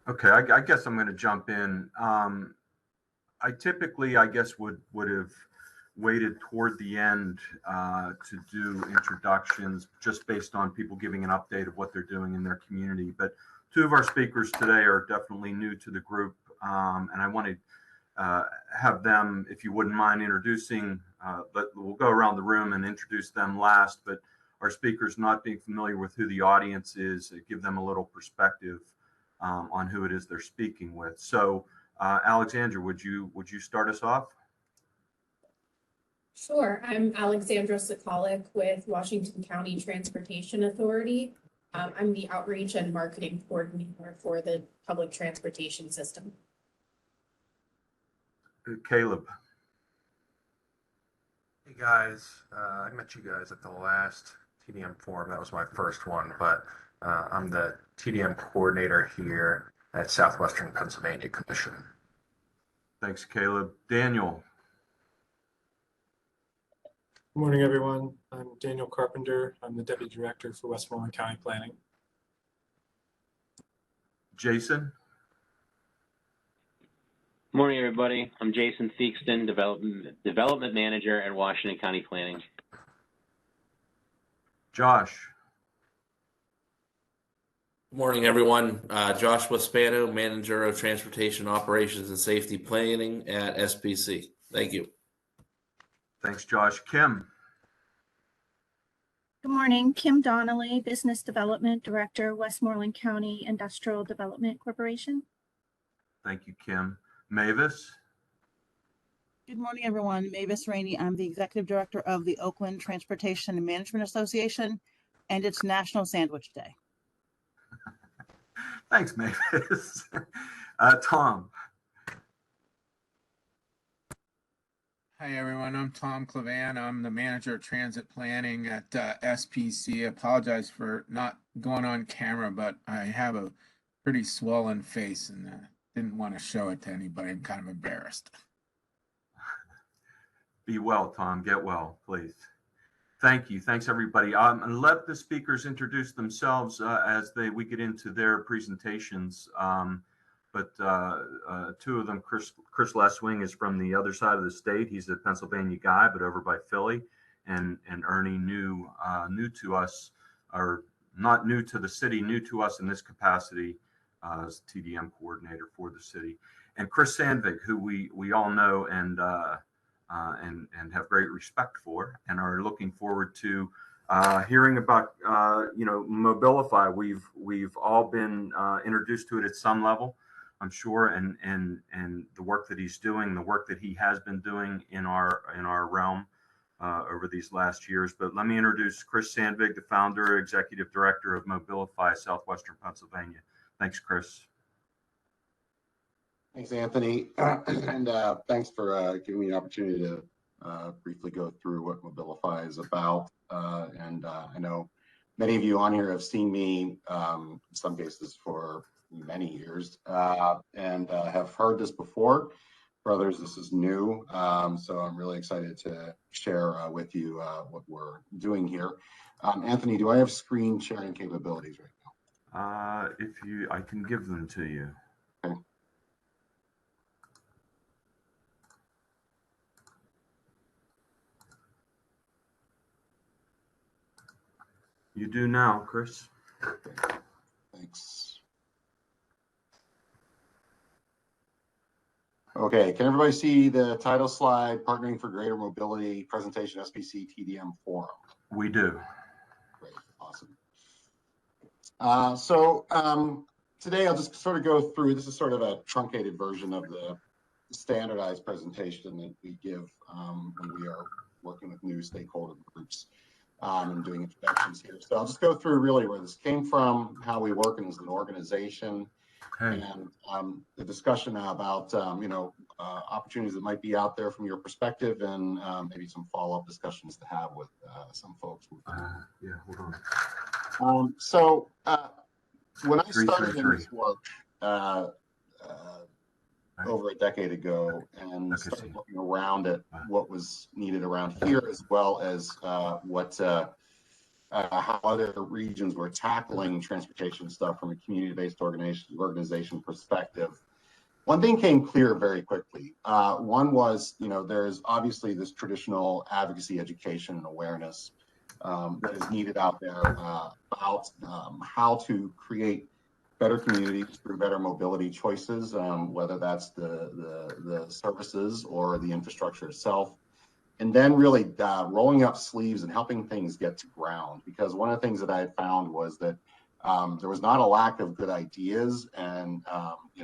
Okay, I guess I'm going to jump in. I typically, I guess, would have waited toward the end to do introductions, just based on people giving an update of what they're doing in their community. But two of our speakers today are definitely new to the group, and I want to have them, if you wouldn't mind introducing. But we'll go around the room and introduce them last. But our speakers, not being familiar with who the audience is, give them a little perspective on who it is they're speaking with. So, Alexandra, would you start us off? Sure. I'm Alexandra Sokolic with Washington County Transportation Authority. I'm the outreach and marketing coordinator for the public transportation system. Caleb. Hey guys, I met you guys at the last TDM forum. That was my first one, but I'm the TDM coordinator here at Southwestern Pennsylvania Commission. Thanks, Caleb. Daniel. Good morning, everyone. I'm Daniel Carpenter. I'm the Deputy Director for Westmoreland County Planning. Jason. Good morning, everybody. I'm Jason Theakston, Development Manager at Washington County Planning. Josh. Good morning, everyone. Joshua Spano, Manager of Transportation Operations and Safety Planning at SPC. Thank you. Thanks, Josh. Kim. Good morning, Kim Donnelly, Business Development Director, Westmoreland County Industrial Development Corporation. Thank you, Kim. Mavis. Good morning, everyone. Mavis Rainey. I'm the Executive Director of the Oakland Transportation and Management Association, and it's National Sandwich Day. Thanks, Mavis. Tom. Hi, everyone. I'm Tom Clavan. I'm the Manager of Transit Planning at SPC. I apologize for not going on camera, but I have a pretty swollen face and didn't want to show it to anybody. I'm kind of embarrassed. Be well, Tom. Get well, please. Thank you. Thanks, everybody. And let the speakers introduce themselves as we get into their presentations. But two of them, Chris Leswing is from the other side of the state. He's a Pennsylvania guy, but over by Philly. And Ernie, new to us, or not new to the city, new to us in this capacity as TDM coordinator for the city. And Chris Sandvig, who we all know and have great respect for, and are looking forward to hearing about Mobilify. We've all been introduced to it at some level, I'm sure, and the work that he's doing, the work that he has been doing in our realm over these last years. But let me introduce Chris Sandvig, the founder, executive director of Mobilify Southwestern Pennsylvania. Thanks, Chris. Thanks, Anthony, and thanks for giving me an opportunity to briefly go through what Mobilify is about. And I know many of you on here have seen me, in some cases for many years, and have heard this before. For others, this is new, so I'm really excited to share with you what we're doing here. Anthony, do I have screen sharing capabilities right now? I can give them to you. Okay. You do now, Chris. Thanks. Okay, can everybody see the title slide, Partnering for Greater Mobility, presentation SPC TDM Forum? We do. Great, awesome. Today I'll just sort of go through, this is sort of a truncated version of the standardized presentation that we give when we are working with new stakeholder groups and doing introductions here. So I'll just go through really where this came from, how we work as an organization, and the discussion now about opportunities that might be out there from your perspective, and maybe some follow-up discussions to have with some folks. Yeah, hold on. When I started in this work over a decade ago and started looking around at what was needed around here, as well as what how other regions were tackling transportation stuff from a community-based organization perspective, one thing came clear very quickly. One was, there's obviously this traditional advocacy, education, and awareness that is needed out there about how to create better communities through better mobility choices, whether that's the services or the infrastructure itself. And then really rolling up sleeves and helping things get to ground. Because one of the things that I had found was that there was not a lack of good ideas and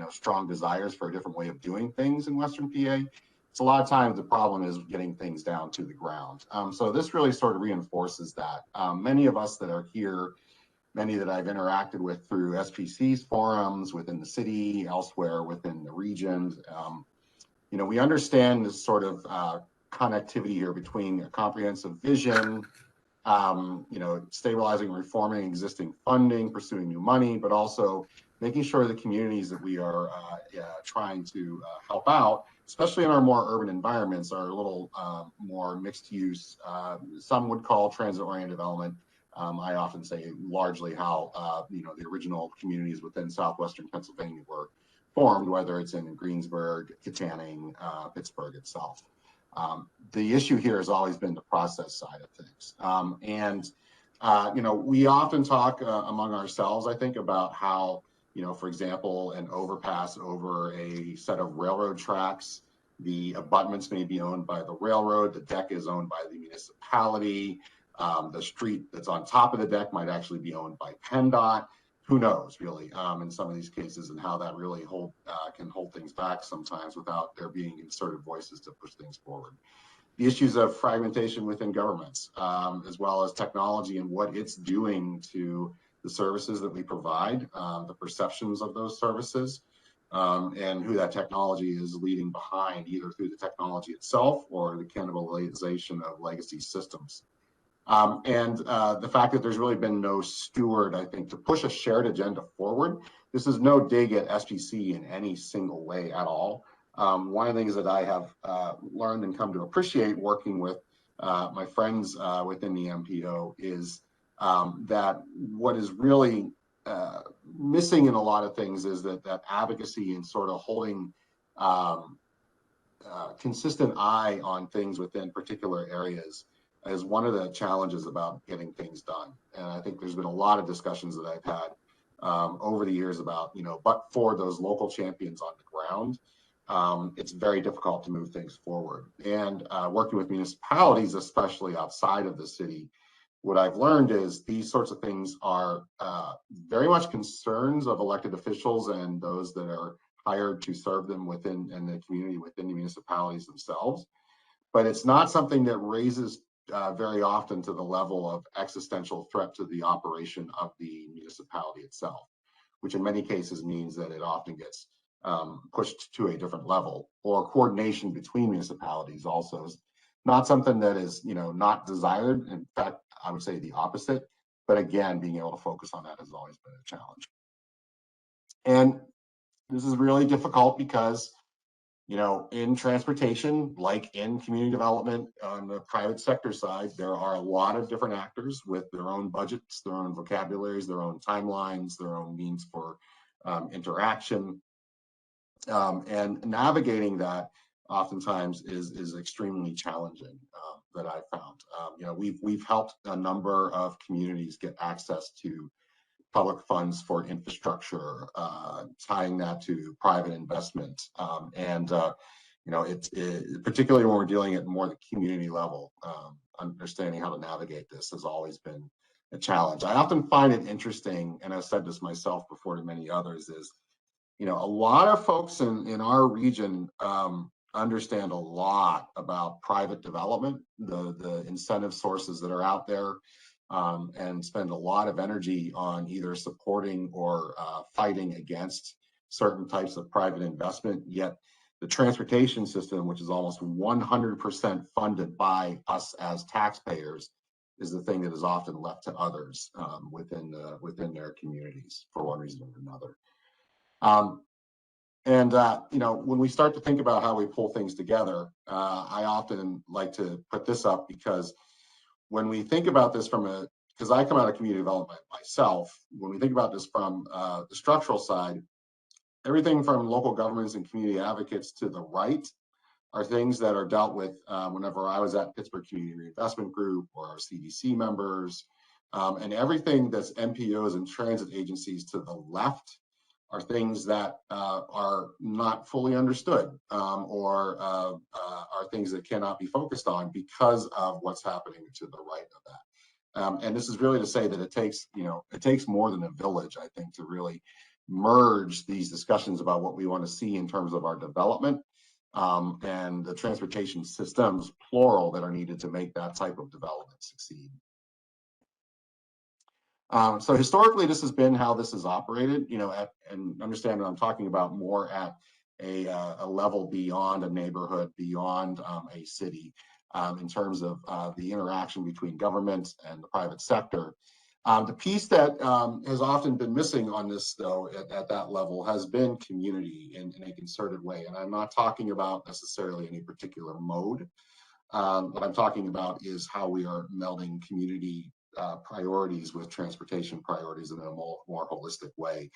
strong desires for a different way of doing things in Western PA. It's a lot of times the problem is getting things down to the ground. So this really sort of reinforces that. Many of us that are here, many that I've interacted with through SPC's forums within the city, elsewhere within the regions, we understand this sort of connectivity here between a comprehensive vision, stabilizing and reforming existing funding, pursuing new money, but also making sure the communities that we are trying to help out, especially in our more urban environments, are a little more mixed use. Some would call transit-oriented development. I often say largely how the original communities within southwestern Pennsylvania were formed, whether it's in Greensburg, Kittanning, Pittsburgh itself. The issue here has always been the process side of things. We often talk among ourselves, I think, about how, for example, an overpass over a set of railroad tracks, the abutments may be owned by the railroad, the deck is owned by the municipality, the street that's on top of the deck might actually be owned by PennDOT. Who knows, really, in some of these cases, and how that really can hold things back sometimes without there being concerted voices to push things forward. The issues of fragmentation within governments, as well as technology and what it's doing to the services that we provide, the perceptions of those services, and who that technology is leading behind, either through the technology itself or the cannibalization of legacy systems. The fact that there's really been no steward, I think, to push a shared agenda forward. This is no dig at SPC in any single way at all. One of the things that I have learned and come to appreciate working with my friends within the MPO is that what is really missing in a lot of things is that advocacy and sort of holding consistent eye on things within particular areas is one of the challenges about getting things done. And I think there's been a lot of discussions that I've had over the years about, but for those local champions on the ground, it's very difficult to move things forward. And working with municipalities, especially outside of the city, what I've learned is these sorts of things are very much concerns of elected officials and those that are hired to serve them within the community, within the municipalities themselves. But it's not something that raises very often to the level of existential threat to the operation of the municipality itself, which in many cases means that it often gets pushed to a different level, or coordination between municipalities also is not something that is, not desired. In fact, I would say the opposite. But again, being able to focus on that has always been a challenge. And this is really difficult because in transportation, like in community development on the private sector side, there are a lot of different actors with their own budgets, their own vocabularies, their own timelines, their own means for interaction. And navigating that oftentimes is extremely challenging that I've found. We've helped a number of communities get access to public funds for infrastructure, tying that to private investment. It's particularly when we're dealing at more the community level, understanding how to navigate this has always been a challenge. I often find it interesting, and I've said this myself before to many others, is, a lot of folks in our region understand a lot about private development, the incentive sources that are out there, and spend a lot of energy on either supporting or fighting against certain types of private investment. Yet the transportation system, which is almost 100% funded by us as taxpayers, is the thing that is often left to others within their communities for one reason or another. When we start to think about how we pull things together, I often like to put this up because when we think about this from a because I come out of community development myself, when we think about this from the structural side, everything from local governments and community advocates to the right are things that are dealt with whenever I was at Pittsburgh Community Reinvestment Group or our CDC members, and everything that's MPOs and transit agencies to the left are things that are not fully understood or are things that cannot be focused on because of what's happening to the right of that. And this is really to say that it takes more than a village, I think, to really merge these discussions about what we want to see in terms of our development and the transportation systems, plural, that are needed to make that type of development succeed. So historically, this has been how this is operated, and understand that I'm talking about more at a level beyond a neighborhood, beyond a city, in terms of the interaction between government and the private sector. The piece that has often been missing on this, though, at that level has been community in a concerted way. And I'm not talking about necessarily any particular mode. What I'm talking about is how we are melding community priorities with transportation priorities in a more holistic way.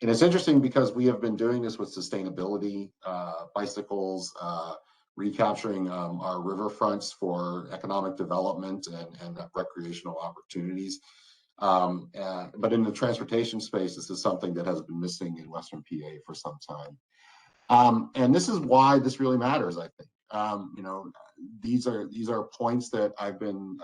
And it's interesting because we have been doing this with sustainability, bicycles, recapturing our riverfronts for economic development and recreational opportunities. But in the transportation space, this is something that has been missing in Western PA for some time. And this is why this really matters, I think. These are points that I've been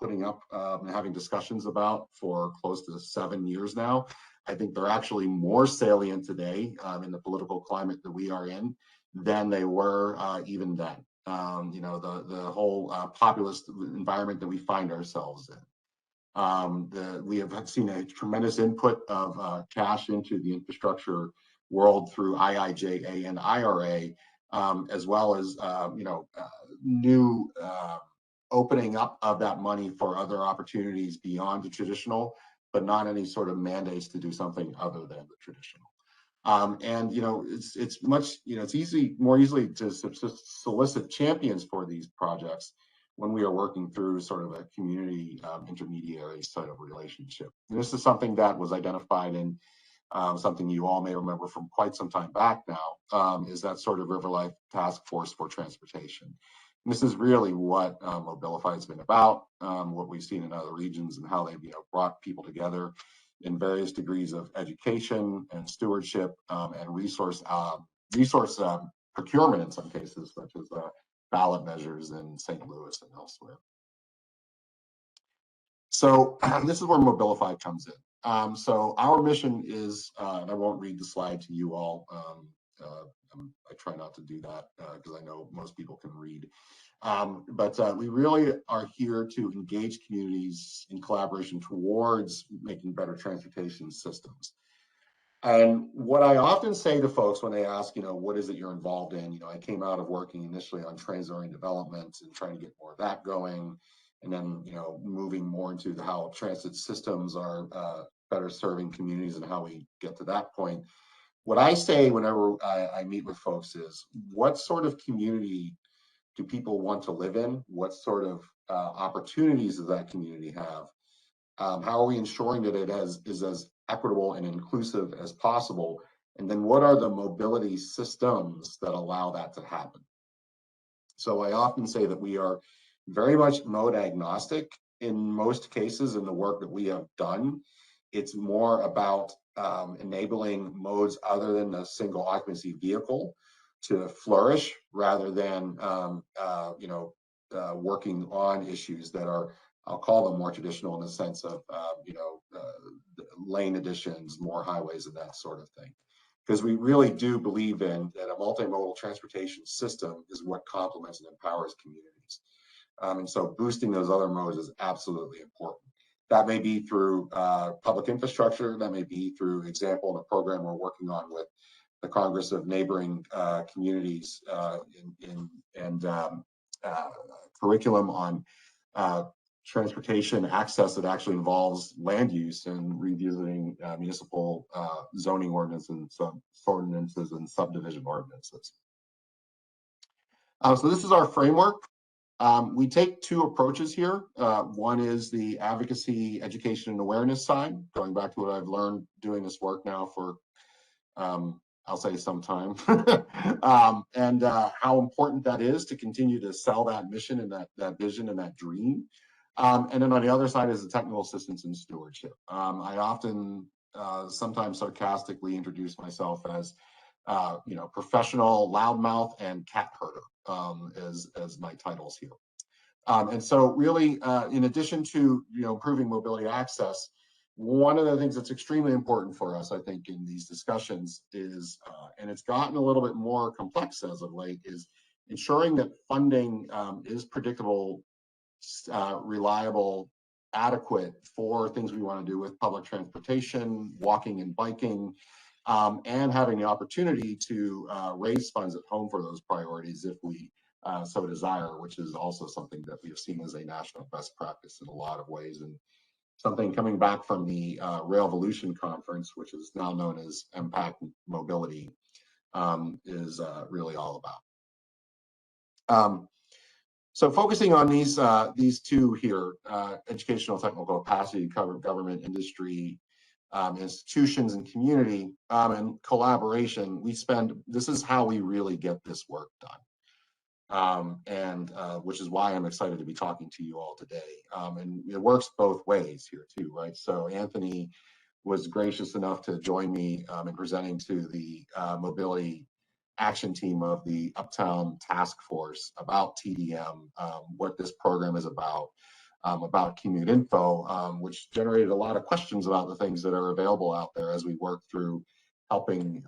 putting up and having discussions about for close to 7 years now. I think they're actually more salient today in the political climate that we are in than they were even then. The whole populist environment that we find ourselves in. We have seen a tremendous input of cash into the infrastructure world through IIJA and IRA, as well as new opening up of that money for other opportunities beyond the traditional, but not any sort of mandates to do something other than the traditional. It's much, it's more easily to solicit champions for these projects when we are working through sort of a community intermediary sort of relationship. And this is something that was identified in something you all may remember from quite some time back now, is that sort of River Life Task Force for Transportation. And this is really what Mobilify has been about, what we've seen in other regions and how they've brought people together in various degrees of education and stewardship and resource procurement in some cases, such as ballot measures in St. Louis and elsewhere. So this is where Mobilify comes in. So our mission is, and I won't read the slide to you all. I try not to do that because I know most people can read. But we really are here to engage communities in collaboration towards making better transportation systems. And what I often say to folks when they ask, what is it you're involved in? I came out of working initially on transit development and trying to get more of that going. And then, moving more into how transit systems are better serving communities and how we get to that point. What I say whenever I meet with folks is, what sort of community do people want to live in? What sort of opportunities does that community have? How are we ensuring that it is as equitable and inclusive as possible? And then what are the mobility systems that allow that to happen? So I often say that we are very much mode agnostic in most cases in the work that we have done. It's more about enabling modes other than a single occupancy vehicle to flourish rather than working on issues that are, I'll call them more traditional in the sense of lane additions, more highways and that sort of thing. Because we really do believe in that a multimodal transportation system is what complements and empowers communities. And so boosting those other modes is absolutely important. That may be through public infrastructure, that may be through example in a program we're working on with the Congress of Neighboring Communities and curriculum on transportation access that actually involves land use and revisiting municipal zoning ordinances and subdivision ordinances. So this is our framework. We take two approaches here. One is the advocacy, education, and awareness side, going back to what I've learned doing this work now for, I'll say some time, and how important that is to continue to sell that mission and that vision and that dream. And then on the other side is the technical assistance and stewardship. I often, sometimes sarcastically introduce myself as, professional loudmouth and cat herder as my titles here. And so really, in addition to, improving mobility access, one of the things that's extremely important for us, I think, in these discussions is, and it's gotten a little bit more complex as of late, is ensuring that funding is predictable, reliable, adequate for things we want to do with public transportation, walking and biking, and having the opportunity to raise funds at home for those priorities if we so desire, which is also something that we have seen as a national best practice in a lot of ways, and something coming back from the Railvolution conference, which is now known as Impact Mobility, is really all about. So focusing on these two here, educational technical capacity, government, industry, institutions, and community, and collaboration, this is how we really get this work done. Which is why I'm excited to be talking to you all today. And it works both ways here too, right? So Anthony was gracious enough to join me in presenting to the mobility action team of the Uptown Task Force about TDM, what this program is about Commute Info, which generated a lot of questions about the things that are available out there as we work through helping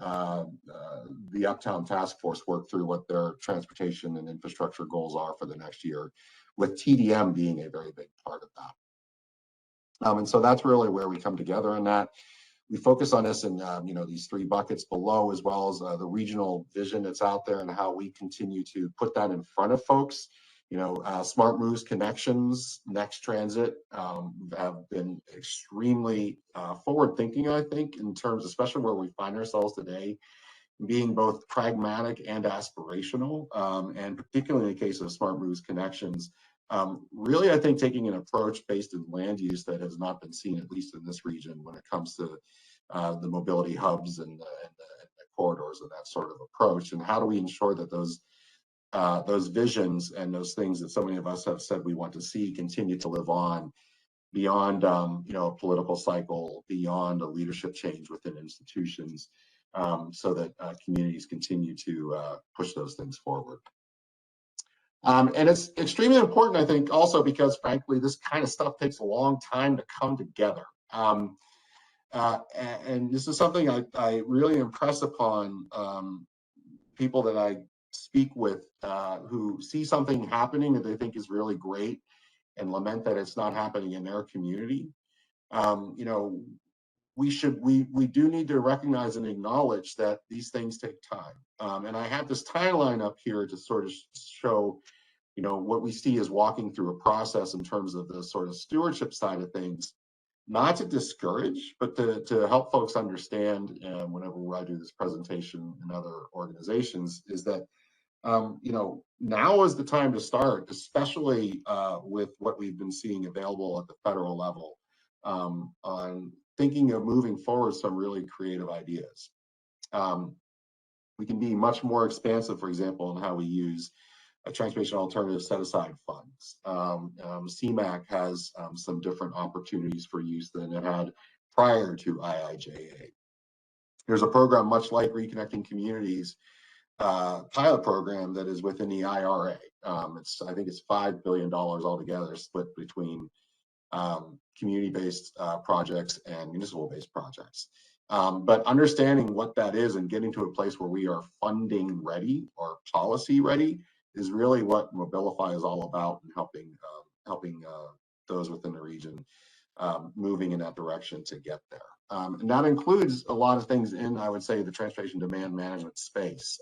the Uptown Task Force work through what their transportation and infrastructure goals are for the next year, with TDM being a very big part of that. And so that's really where we come together on that. We focus on this in these three buckets below, as well as the regional vision that's out there and how we continue to put that in front of folks. Smart Moves Connections, Next Transit have been extremely forward thinking, I think, in terms, especially where we find ourselves today, being both pragmatic and aspirational, and particularly in the case of Smart Moves Connections, really, I think, taking an approach based in land use that has not been seen, at least in this region, when it comes to the mobility hubs and the corridors and that sort of approach. And how do we ensure that those visions and those things that so many of us have said we want to see continue to live on beyond a political cycle, beyond a leadership change within institutions, so that communities continue to push those things forward. And it's extremely important, I think, also because, frankly, this kind of stuff takes a long time to come together. And this is something I really impress upon people that I speak with who see something happening that they think is really great and lament that it's not happening in their community. We do need to recognize and acknowledge that these things take time. And I have this timeline up here to sort of show, what we see as walking through a process in terms of the sort of stewardship side of things, not to discourage, but to help folks understand, whenever I do this presentation in other organizations, is that, now is the time to start, especially with what we've been seeing available at the federal level, on thinking of moving forward some really creative ideas. We can be much more expansive, for example, in how we use transportation alternative set-aside funds. CMAQ has some different opportunities for use than it had prior to IIJA. There's a program much like Reconnecting Communities, pilot program that is within the IRA. I think it's $5 billion altogether, split between community-based projects and municipal-based projects. But understanding what that is and getting to a place where we are funding ready or policy ready is really what Mobilify is all about, and helping those within the region moving in that direction to get there. And that includes a lot of things in, I would say, the transportation demand management space.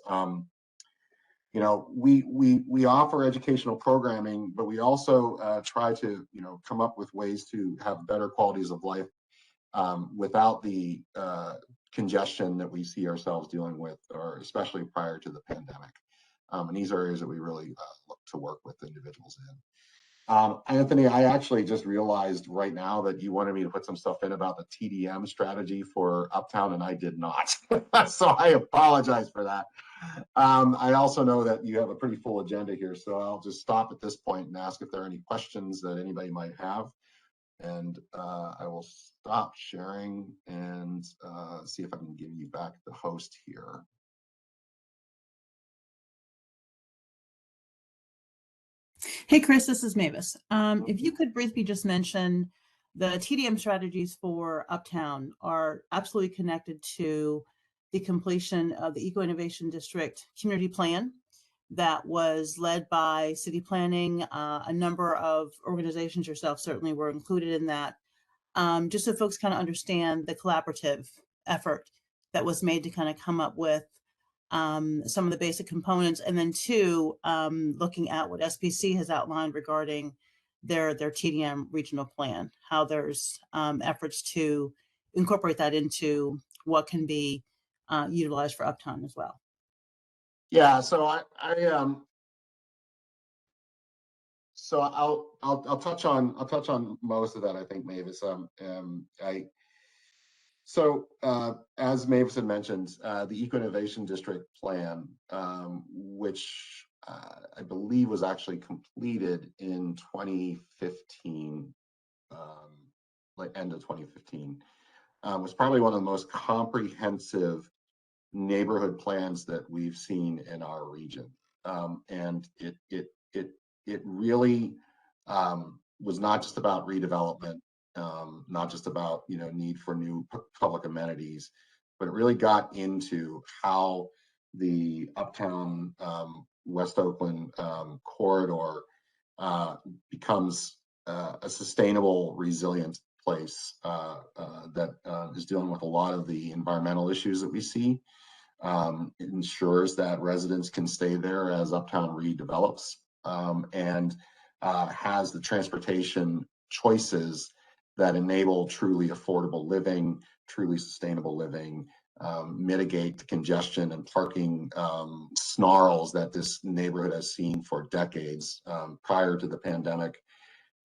We offer educational programming, but we also try to, come up with ways to have better qualities of life without the congestion that we see ourselves dealing with, or especially prior to the pandemic. And these are areas that we really look to work with individuals in. Anthony, I actually just realized right now that you wanted me to put some stuff in about the TDM strategy for Uptown, and I did not. So I apologize for that. I also know that you have a pretty full agenda here, so I'll just stop at this point and ask if there are any questions that anybody might have. And I will stop sharing and see if I can give you back the host here. Hey, Chris, this is Mavis. If you could briefly just mention the TDM strategies for Uptown are absolutely connected to the completion of the Eco Innovation District Community Plan that was led by City Planning. A number of organizations, yourself certainly, were included in that. Just so folks kind of understand the collaborative effort that was made to kind of come up with some of the basic components, and then two, looking at what SPC has outlined regarding their TDM regional plan, how there's efforts to incorporate that into what can be utilized for Uptown as well. Yeah, so I'll touch on most of that, I think, Mavis. As Mavis had mentioned, the Eco Innovation District Plan, which I believe was actually completed in 2015, like end of 2015, was probably one of the most comprehensive neighborhood plans that we've seen in our region, and it really was not just about redevelopment. Not just about need for new public amenities, but it really got into how the Uptown West Oakland corridor becomes a sustainable, resilient place that is dealing with a lot of the environmental issues that we see. It ensures that residents can stay there as Uptown redevelops, and has the transportation choices that enable truly affordable living, truly sustainable living, mitigate the congestion and parking snarls that this neighborhood has seen for decades. Prior to the pandemic,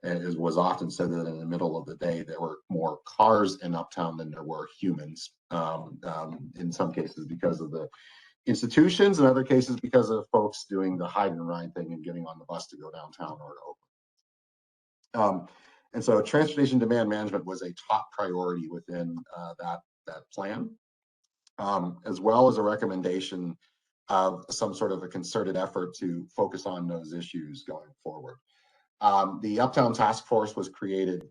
it was often said that in the middle of the day, there were more cars in Uptown than there were humans, in some cases because of the institutions, in other cases because of folks doing the hide and ride thing and getting on the bus to go downtown or to Oakland. And so transportation demand management was a top priority within that plan, as well as a recommendation of some sort of a concerted effort to focus on those issues going forward. The Uptown Task Force was created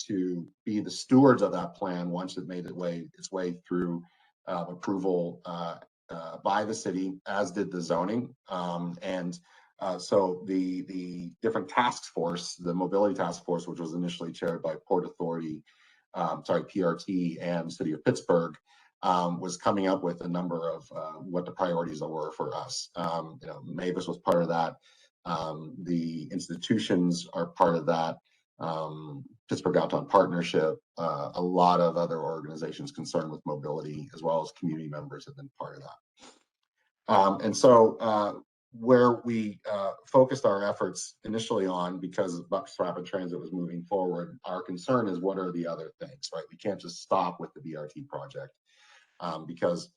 to be the stewards of that plan once it made its way through approval by the city, as did the zoning. So the different task force, the mobility task force, which was initially chaired by Port Authority, PRT, and City of Pittsburgh, was coming up with a number of what the priorities were for us. Mavis was part of that. The institutions are part of that. Pittsburgh Downtown Partnership, a lot of other organizations concerned with mobility, as well as community members, have been part of that. And so where we focused our efforts initially on, because Bus Rapid Transit was moving forward, our concern is what are the other things, right? We can't just stop with the BRT project, because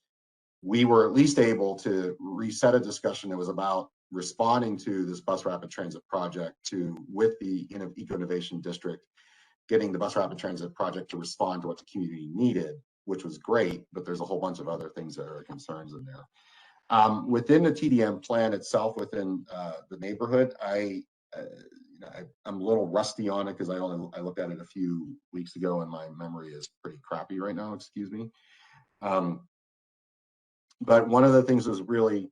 we were at least able to reset a discussion that was about responding to this Bus Rapid Transit project with the Eco Innovation District, getting the Bus Rapid Transit project to respond to what the community needed, which was great, but there's a whole bunch of other things that are concerns in there. Within the TDM plan itself, within the neighborhood, I'm a little rusty on it because I looked at it a few weeks ago and my memory is pretty crappy right now, excuse me. But one of the things that was really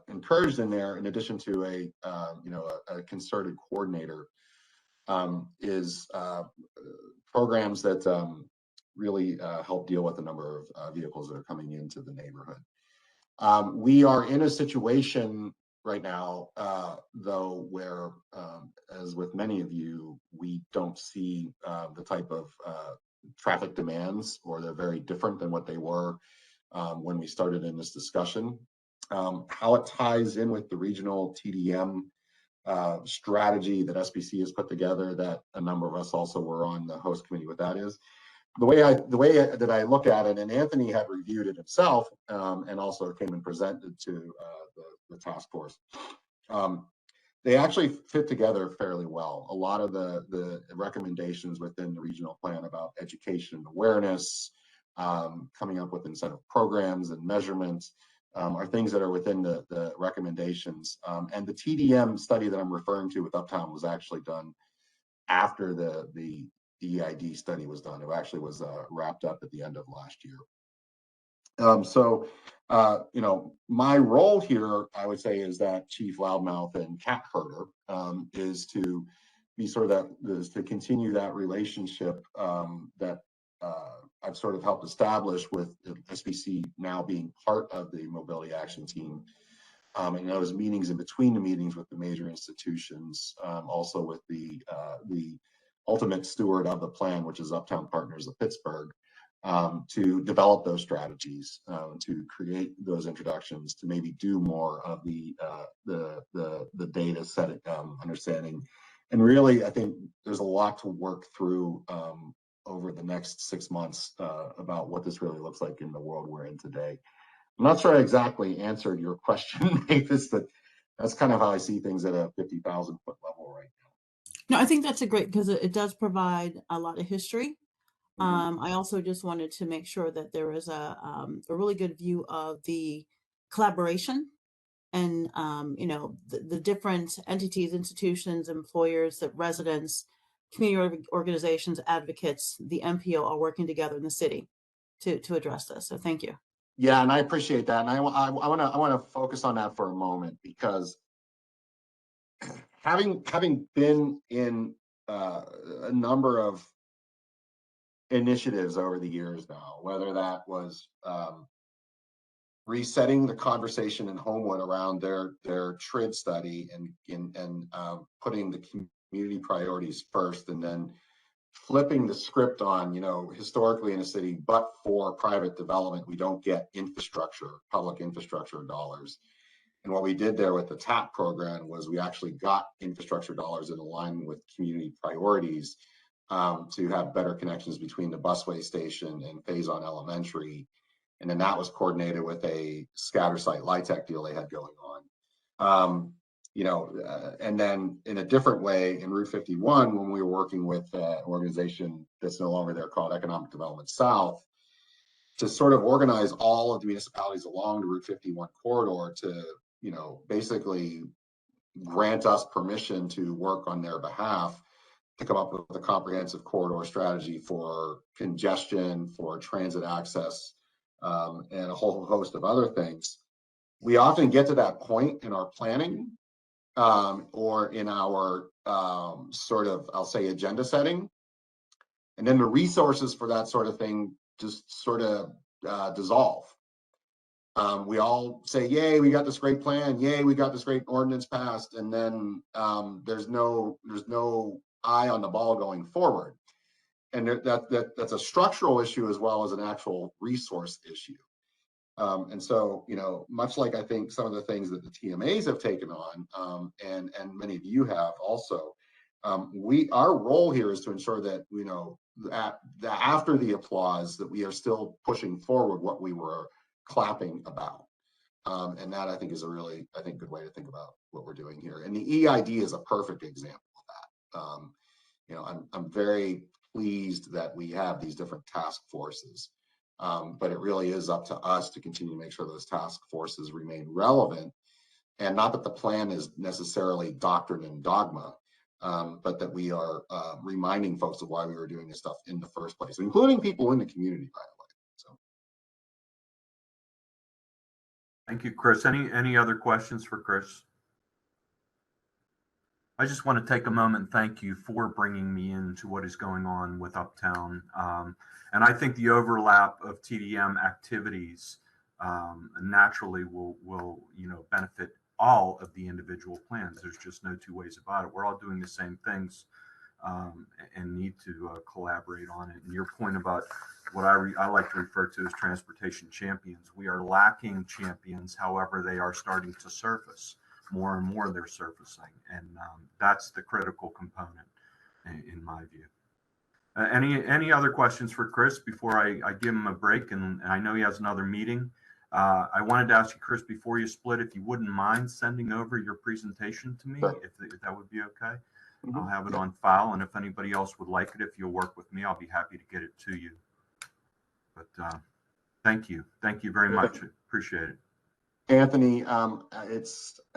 encouraged in there, in addition to a concerted coordinator, is programs that really help deal with the number of vehicles that are coming into the neighborhood. We are in a situation right now, though, where, as with many of you, we don't see the type of traffic demands, or they're very different than what they were when we started in this discussion. how it ties in with the regional TDM strategy that SBC has put together, that a number of us also were on the host committee with. That is the way that I look at it, and Anthony had reviewed it himself, and also came and presented to the task force. They actually fit together fairly well. A lot of the recommendations within the regional plan about education and awareness, coming up with incentive programs and measurements, are things that are within the recommendations. And the TDM study that I'm referring to with Uptown was actually done after the EID study was done. It actually was wrapped up at the end of last year. My role here, I would say, is that chief loudmouth and cat herder, is to be sort of to continue that relationship that I've sort of helped establish with SBC now being part of the mobility action team. And those meetings in between the meetings with the major institutions, also with the ultimate steward of the plan, which is Uptown Partners of Pittsburgh, to develop those strategies, to create those introductions, to maybe do more of the data set understanding. And really, I think there's a lot to work through over the next 6 months about what this really looks like in the world we're in today. I'm not sure I exactly answered your question, Mavis, but that's kind of how I see things at a 50,000 foot level right now. No, I think that's a great, because it does provide a lot of history. I also just wanted to make sure that there is a really good view of the collaboration and, the different entities, institutions, employers, that residents, community organizations, advocates, the MPO are working together in the city to address this. So thank you. Yeah, and I appreciate that. And I want to focus on that for a moment, because having been in a number of initiatives over the years now, whether that was resetting the conversation in Homewood around their TRID study and putting the community priorities first, and then flipping the script on, historically in a city, but for private development, we don't get public infrastructure dollars. And what we did there with the TAP program was we actually got infrastructure dollars in alignment with community priorities, to have better connections between the busway station and Faison Elementary. And then that was coordinated with a scatter site LIHTC deal they had going on. And then in a different way, in Route 51, when we were working with an organization that's no longer there called Economic Development South, to sort of organize all of the municipalities along the Route 51 corridor to, basically grant us permission to work on their behalf to come up with a comprehensive corridor strategy for congestion, for transit access, and a whole host of other things. We often get to that point in our planning, or in our sort of, I'll say, agenda setting. And then the resources for that sort of thing just sort of dissolve. We all say, yay, we got this great plan. Yay, we got this great ordinance passed. And then there's no eye on the ball going forward. And that's a structural issue as well as an actual resource issue. And so, much like I think some of the things that the TMAs have taken on, and many of you have also, our role here is to ensure that, that after the applause, that we are still pushing forward what we were clapping about. And that, I think, is a really, good way to think about what we're doing here. And the EID is a perfect example of that. I'm very pleased that we have these different task forces. But it really is up to us to continue to make sure those task forces remain relevant, and not that the plan is necessarily doctrine and dogma, but that we are reminding folks of why we were doing this stuff in the first place, including people in the community, by the way. So, Thank you, Chris. Any other questions for Chris? I just want to take a moment and thank you for bringing me into what is going on with Uptown. And I think the overlap of TDM activities naturally will benefit all of the individual plans. There's just no two ways about it. We're all doing the same things. and need to collaborate on it. And your point about what I like to refer to as transportation champions, we are lacking champions. However, they are starting to surface. More and more they're surfacing, and that's the critical component in my view. Any other questions for Chris before I give him a break? And I know he has another meeting. I wanted to ask you, Chris, before you split, if you wouldn't mind sending over your presentation to me, Sure. if that would be okay. Mhm. I'll have it on file, and if anybody else would like it, if you'll work with me, I'll be happy to get it to you. But thank you very much. Appreciate it. Anthony, I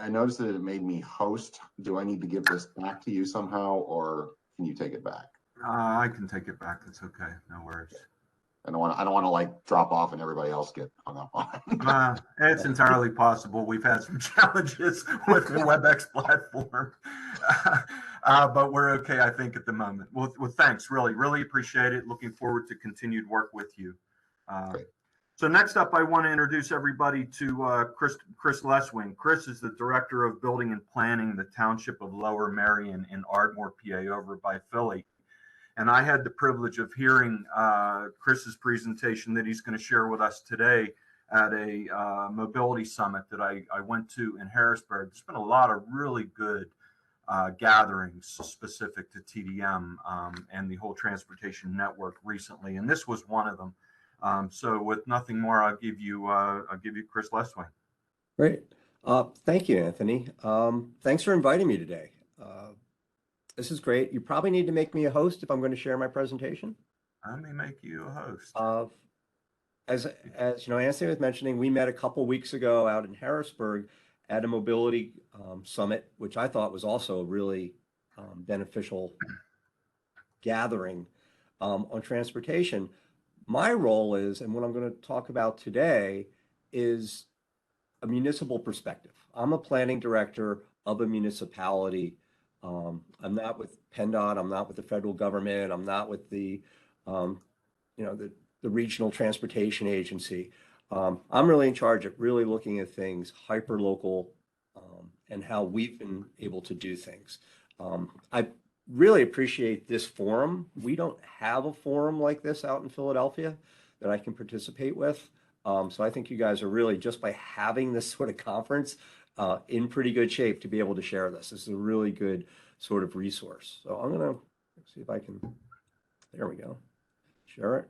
noticed that it made me host. Do I need to give this back to you somehow, or can you take it back? I can take it back. It's okay. No worries. I don't want to like drop off and everybody else get hung up on it. It's entirely possible. We've had some challenges with the WebEx platform, but we're okay, I think, at the moment. Well, thanks. Really appreciate it. Looking forward to continued work with you. So next up, I want to introduce everybody to Chris Leswing. Chris is the Director of Building and Planning, the Township of Lower Merion in Ardmore, PA, over by Philly. And I had the privilege of hearing Chris's presentation that he's going to share with us today at a mobility summit that I went to in Harrisburg. There's been a lot of really good gatherings specific to TDM and the whole transportation network recently, and this was one of them. So with nothing more, I'll give you Chris Leswing. Great. Thank you, Anthony. Thanks for inviting me today. This is great. You probably need to make me a host if I'm going to share my presentation. Let me make you a host. As you know, Anthony was mentioning, we met a couple weeks ago out in Harrisburg at a mobility summit, which I thought was also a really beneficial gathering on transportation. My role is, and what I'm going to talk about today, is a municipal perspective. I'm a planning director of a municipality. I'm not with PennDOT. I'm not with the federal government. I'm not with the regional transportation agency. I'm really in charge of really looking at things hyper local and how we've been able to do things. I really appreciate this forum. We don't have a forum like this out in Philadelphia that I can participate with. So I think you guys are really, just by having this sort of conference, in pretty good shape to be able to share this. This is a really good sort of resource. So I'm going to see if I can, there we go, share it.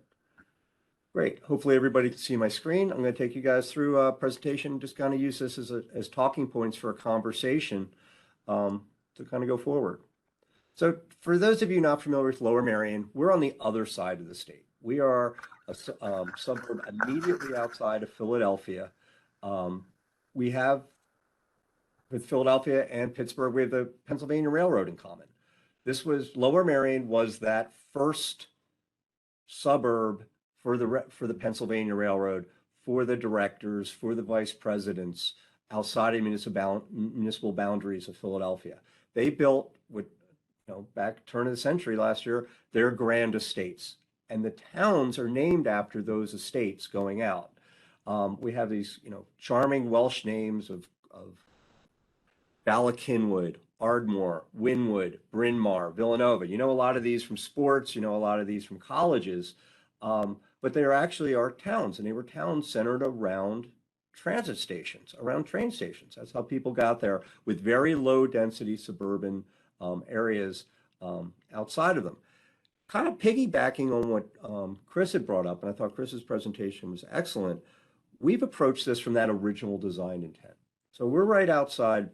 Great. Hopefully everybody can see my screen. I'm going to take you guys through a presentation, just kind of use this as talking points for a conversation to kind of go forward. So for those of you not familiar with Lower Merion, we're on the other side of the state. We are a suburb immediately outside of Philadelphia. We have, with Philadelphia and Pittsburgh, we have the Pennsylvania Railroad in common. Lower Merion was that first suburb for the Pennsylvania Railroad, for the directors, for the vice presidents outside of municipal boundaries of Philadelphia. They built, back turn of the century last year, their grand estates, and the towns are named after those estates going out. We have these, charming Welsh names of Ballackinwood, Ardmore, Wynwood, Bryn Mawr, Villanova. You know a lot of these from sports, you know a lot of these from colleges, but they are actually our towns, and they were towns centered around transit stations, around train stations. That's how people got there, with very low density suburban areas outside of them. Kind of piggybacking on what Chris had brought up, and I thought Chris's presentation was excellent, we've approached this from that original design intent. So we're right outside,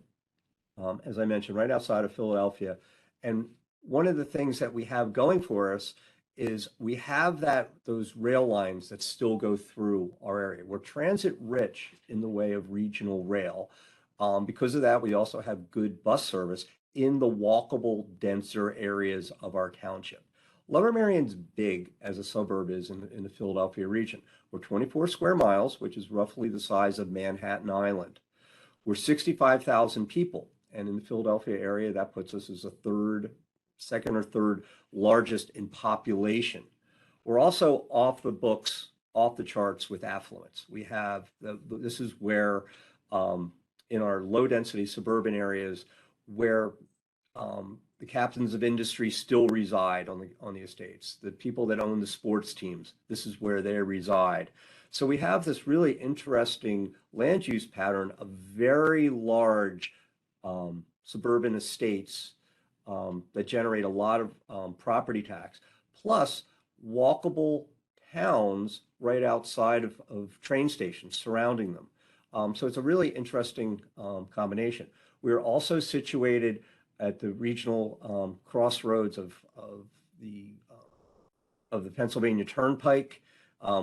as I mentioned, right outside of Philadelphia. And one of the things that we have going for us is we have those rail lines that still go through our area. We're transit rich in the way of regional rail. Because of that, we also have good bus service in the walkable, denser areas of our township. Lower Merion's big as a suburb is in the Philadelphia region. We're 24 square miles, which is roughly the size of Manhattan Island. We're 65,000 people. And in the Philadelphia area, that puts us as second or third largest in population. We're also off the books, off the charts with affluence. We have, this is where in our low density suburban areas where The captains of industry still reside on the estates. The people that own the sports teams, this is where they reside. So we have this really interesting land use pattern of very large suburban estates that generate a lot of property tax, plus walkable towns right outside of train stations surrounding them. So it's a really interesting combination. We're also situated at the regional crossroads of the Pennsylvania Turnpike.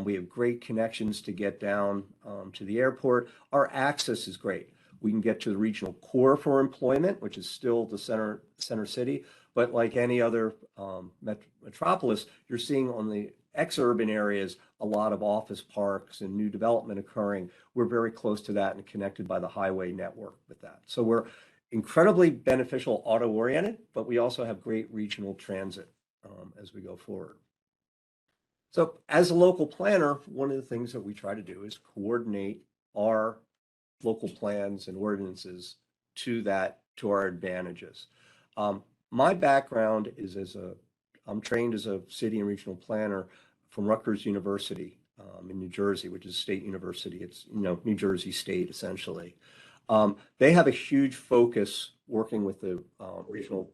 We have great connections to get down to the airport. Our access is great. We can get to the regional core for employment, which is still the center city. But like any other metropolis, you're seeing on the exurban areas a lot of office parks and new development occurring. We're very close to that and connected by the highway network with that. So we're incredibly beneficial auto-oriented, but we also have great regional transit as we go forward. So as a local planner, one of the things that we try to do is coordinate our local plans and ordinances to our advantages. My background is I'm trained as a city and regional planner from Rutgers University in New Jersey, which is a state university. It's, New Jersey State essentially. They have a huge focus working with the Regional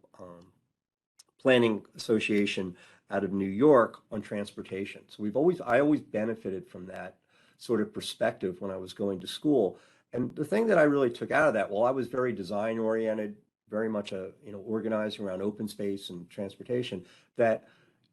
Planning Association out of New York on transportation. So I always benefited from that sort of perspective when I was going to school. And the thing that I really took out of that, well, I was very design oriented, very much organizing around open space and transportation, that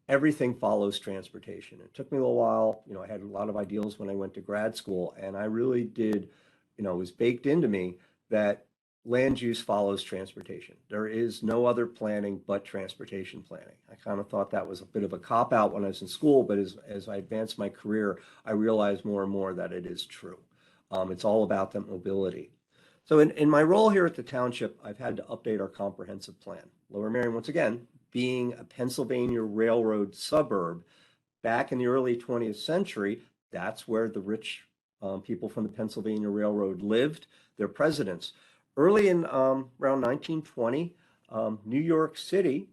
everything follows transportation. It took me a little while. I had a lot of ideals when I went to grad school, and I really did, it was baked into me that land use follows transportation. There is no other planning but transportation planning. I kind of thought that was a bit of a cop-out when I was in school, but as I advanced my career, I realized more and more that it is true. It's all about that mobility. So in my role here at the township, I've had to update our comprehensive plan. Lower Merion, once again, being a Pennsylvania Railroad suburb, back in the early 20th century, that's where the rich people from the Pennsylvania Railroad lived, their presidents. Early in around 1920, New York City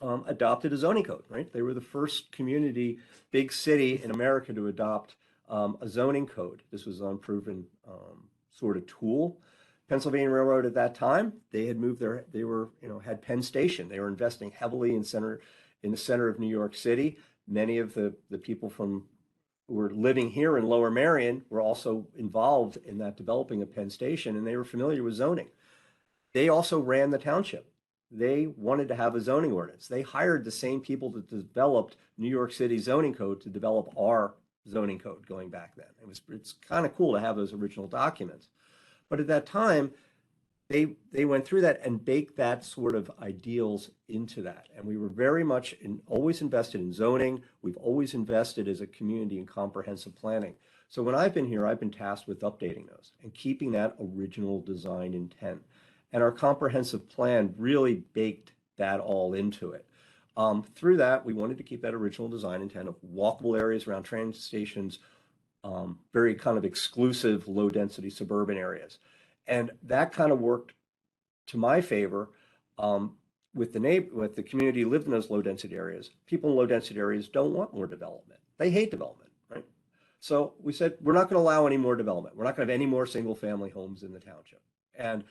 adopted a zoning code, right? They were the first community, big city in America to adopt a zoning code. This was an unproven sort of tool. Pennsylvania Railroad at that time, they had moved had Penn Station. They were investing heavily in the center of New York City. Many of the people who were living here in Lower Merion were also involved in that developing of Penn Station, and they were familiar with zoning. They also ran the township. They wanted to have a zoning ordinance. They hired the same people that developed New York City zoning code to develop our zoning code going back then. It's kind of cool to have those original documents. But at that time, they went through that and baked that sort of ideals into that. And we were very much always invested in zoning. We've always invested as a community in comprehensive planning. So when I've been here, I've been tasked with updating those and keeping that original design intent. And our comprehensive plan really baked that all into it. Through that, we wanted to keep that original design intent of walkable areas around train stations, very kind of exclusive, low density suburban areas. And that kind of worked to my favor with the community who lived in those low density areas. People in low density areas don't want more development. They hate development, right? So we said, we're not going to allow any more development. We're not going to have any more single family homes in the township. And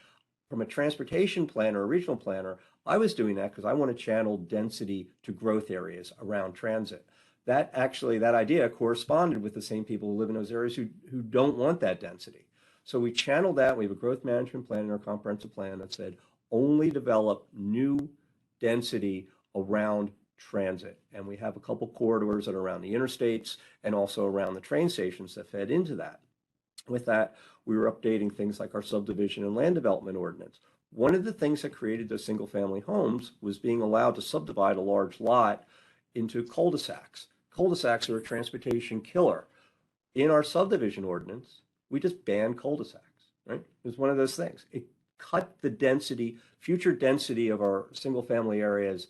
from a transportation planner, a regional planner, I was doing that because I want to channel density to growth areas around transit. That idea corresponded with the same people who live in those areas who don't want that density. So we channeled that. We have a growth management plan in our comprehensive plan that said only develop new density around transit. And we have a couple corridors that are around the interstates and also around the train stations that fed into that. With that, we were updating things like our subdivision and land development ordinance. One of the things that created those single family homes was being allowed to subdivide a large lot into cul-de-sacs. Cul-de-sacs are a transportation killer. In our subdivision ordinance, we just banned cul-de-sacs, right? It was one of those things. It cut the density, future density of our single family areas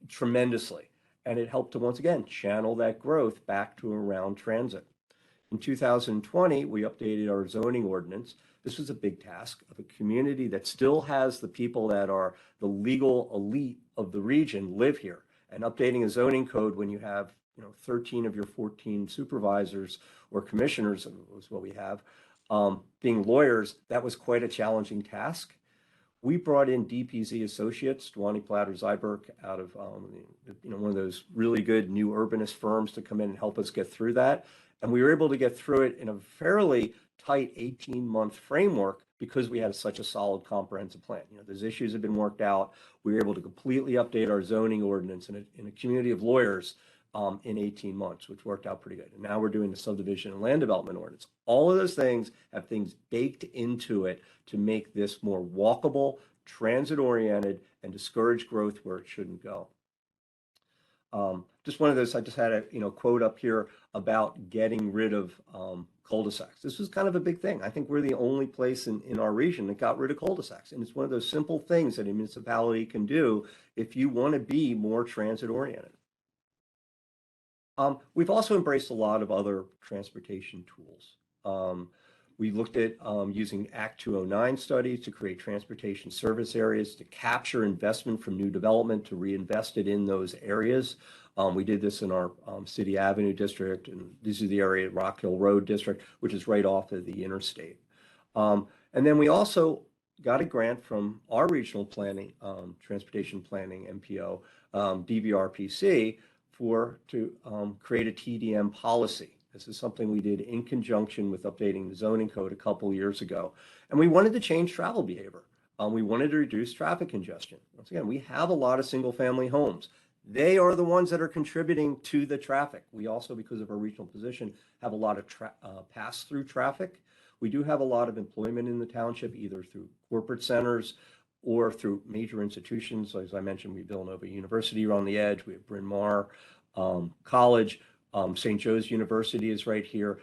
tremendously. And it helped to, once again, channel that growth back to around transit. In 2020, we updated our zoning ordinance. This was a big task of a community that still has the people that are the legal elite of the region live here. And updating a zoning code when you have 13 of your 14 supervisors or commissioners, was what we have, being lawyers, that was quite a challenging task. We brought in DPZ Associates, Dwani Platter Zyberk, out of one of those really good new urbanist firms to come in and help us get through that. And we were able to get through it in a fairly tight 18-month framework because we had such a solid comprehensive plan. Those issues have been worked out. We were able to completely update our zoning ordinance in a community of lawyers in 18 months, which worked out pretty good. And now we're doing the subdivision and land development ordinance. All of those things have things baked into it to make this more walkable, transit-oriented, and discourage growth where it shouldn't go. Just one of those, I just had a quote up here about getting rid of cul-de-sacs. This was kind of a big thing. I think we're the only place in our region that got rid of cul-de-sacs. And it's one of those simple things that a municipality can do if you want to be more transit-oriented. We've also embraced a lot of other transportation tools. We looked at using Act 209 studies to create transportation service areas to capture investment from new development to reinvest it in those areas. We did this in our City Avenue district, and this is the area, Rock Hill Road district, which is right off of the interstate. And then we also got a grant from our regional planning, transportation planning MPO, DVRPC, to create a TDM policy. This is something we did in conjunction with updating the zoning code a couple years ago. And we wanted to change travel behavior. We wanted to reduce traffic congestion. Once again, we have a lot of single family homes. They are the ones that are contributing to the traffic. We also, because of our regional position, have a lot of pass-through traffic. We do have a lot of employment in the township, either through corporate centers or through major institutions. As I mentioned, we have Villanova University on the edge. We have Bryn Mawr College. St. Joe's University is right here.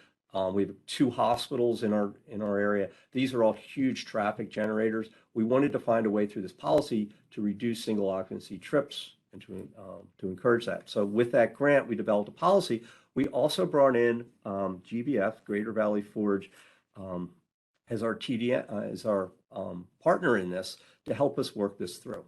We have 2 hospitals in our area. These are all huge traffic generators. We wanted to find a way through this policy to reduce single occupancy trips and to encourage that. So with that grant, we developed a policy. We also brought in GVF, Greater Valley Forge, as our TDM, as our partner in this to help us work this through.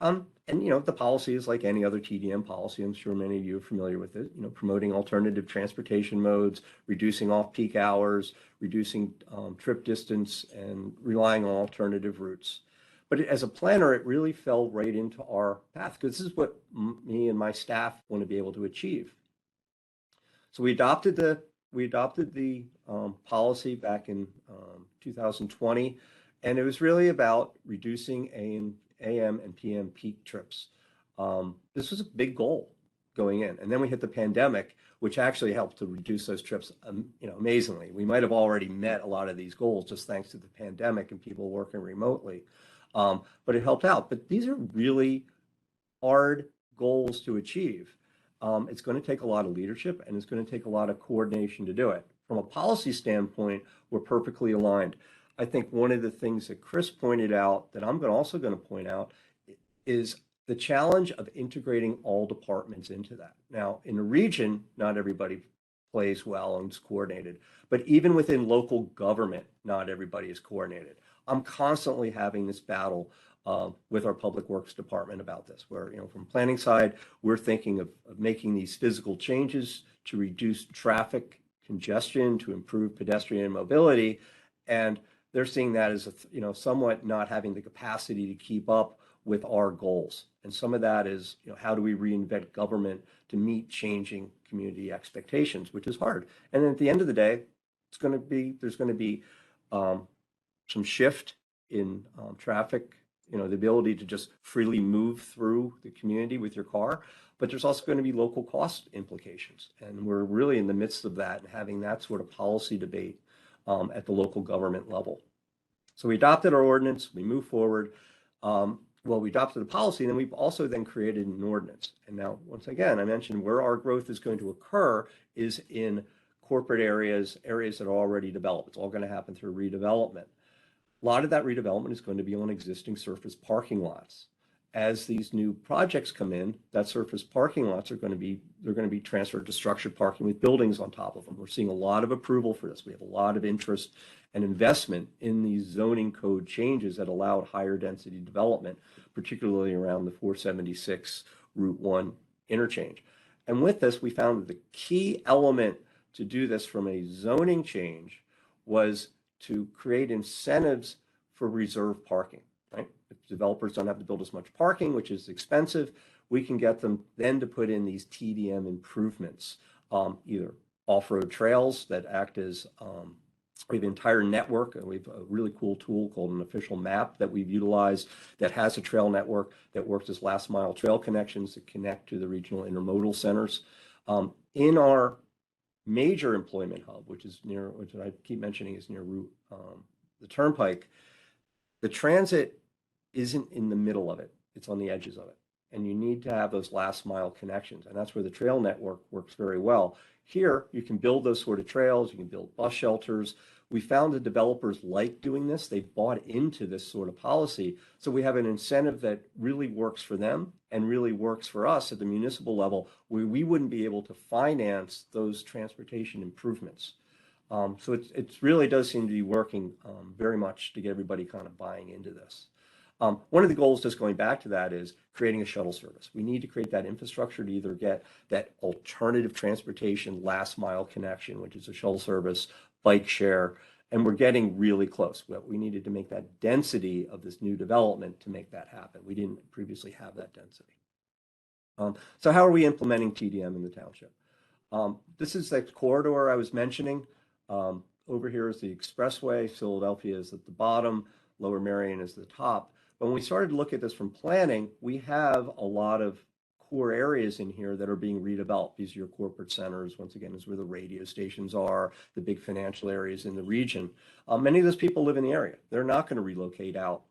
And the policy is like any other TDM policy. I'm sure many of you are familiar with it. Promoting alternative transportation modes, reducing off-peak hours, reducing trip distance, and relying on alternative routes. But as a planner, it really fell right into our path because this is what me and my staff want to be able to achieve. So we adopted the policy back in 2020, and it was really about reducing AM and PM peak trips. This was a big goal going in, and then we hit the pandemic, which actually helped to reduce those trips, amazingly. We might have already met a lot of these goals just thanks to the pandemic and people working remotely, but it helped out. But these are really hard goals to achieve. It's going to take a lot of leadership, and it's going to take a lot of coordination to do it. From a policy standpoint, we're perfectly aligned. I think one of the things that Chris pointed out that I'm also going to point out is the challenge of integrating all departments into that. Now, in a region, not everybody plays well and is coordinated, but even within local government, not everybody is coordinated. I'm constantly having this battle with our public works department about this, where, from planning side, we're thinking of making these physical changes to reduce traffic congestion, to improve pedestrian mobility. And they're seeing that as somewhat not having the capacity to keep up with our goals. And some of that is, how do we reinvent government to meet changing community expectations, which is hard. And then at the end of the day, there's going to be some shift in traffic, the ability to just freely move through the community with your car, but there's also going to be local cost implications. And we're really in the midst of that and having that sort of policy debate at the local government level. So we adopted our ordinance, we moved forward. We adopted the policy, and then we've also then created an ordinance. And now, once again, I mentioned where our growth is going to occur is in corporate areas that are already developed. It's all going to happen through redevelopment. A lot of that redevelopment is going to be on existing surface parking lots. as these new projects come in, that surface parking lots are going to be transferred to structured parking with buildings on top of them. We're seeing a lot of approval for this. We have a lot of interest and investment in these zoning code changes that allowed higher density development, particularly around the 476 Route 1 interchange. And with this, we found that the key element to do this from a zoning change was to create incentives for reserve parking, right? If developers don't have to build as much parking, which is expensive, we can get them then to put in these TDM improvements, either off-road trails that act as, we have an entire network, and we have a really cool tool called an official map that we've utilized that has a trail network that works as last mile trail connections that connect to the regional intermodal centers. In our major employment hub, which I keep mentioning is near Route, the Turnpike, the transit isn't in the middle of it, it's on the edges of it. And you need to have those last mile connections. And that's where the trail network works very well. Here, you can build those sort of trails, you can build bus shelters. We found the developers like doing this. They bought into this sort of policy. So we have an incentive that really works for them and really works for us at the municipal level, where we wouldn't be able to finance those transportation improvements. So it really does seem to be working very much to get everybody kind of buying into this. One of the goals, just going back to that, is creating a shuttle service. We need to create that infrastructure to either get that alternative transportation last mile connection, which is a shuttle service, bike share, and we're getting really close. But we needed to make that density of this new development to make that happen. We didn't previously have that density. So how are we implementing TDM in the township? This is the corridor I was mentioning. Over here is the expressway. Philadelphia is at the bottom. Lower Marion is the top. But when we started to look at this from planning, we have a lot of core areas in here that are being redeveloped. These are your corporate centers. Once again, is where the radio stations are, the big financial areas in the region. Many of those people live in the area. They're not going to relocate out.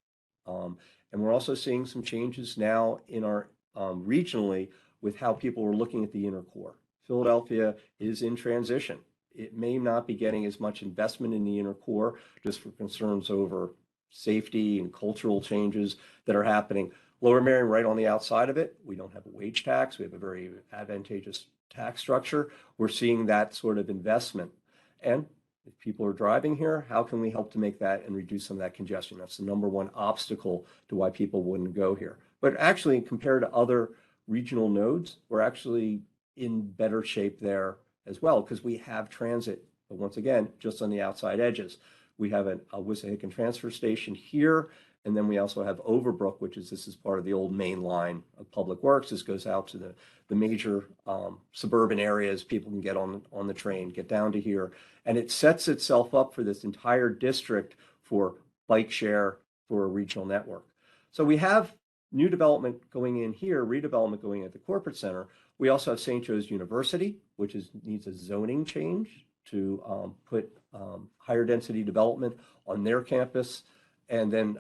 And we're also seeing some changes now in our regionally with how people are looking at the inner core. Philadelphia is in transition. It may not be getting as much investment in the inner core just for concerns over safety and cultural changes that are happening. Lower Marion, right on the outside of it, we don't have a wage tax. We have a very advantageous tax structure. We're seeing that sort of investment. And if people are driving here, how can we help to make that and reduce some of that congestion? That's the number one obstacle to why people wouldn't go here. But actually, compared to other regional nodes, we're actually in better shape there as well, because we have transit, but once again, just on the outside edges. We have a Wissahickon transfer station here, and then we also have Overbrook, this is part of the old main line of Public Works. This goes out to the major suburban areas. People can get on the train, get down to here, and it sets itself up for this entire district for bike share for a regional network. So we have new development going in here, redevelopment going in at the corporate center. We also have St. Joe's University, which needs a zoning change to put higher density development on their campus. And then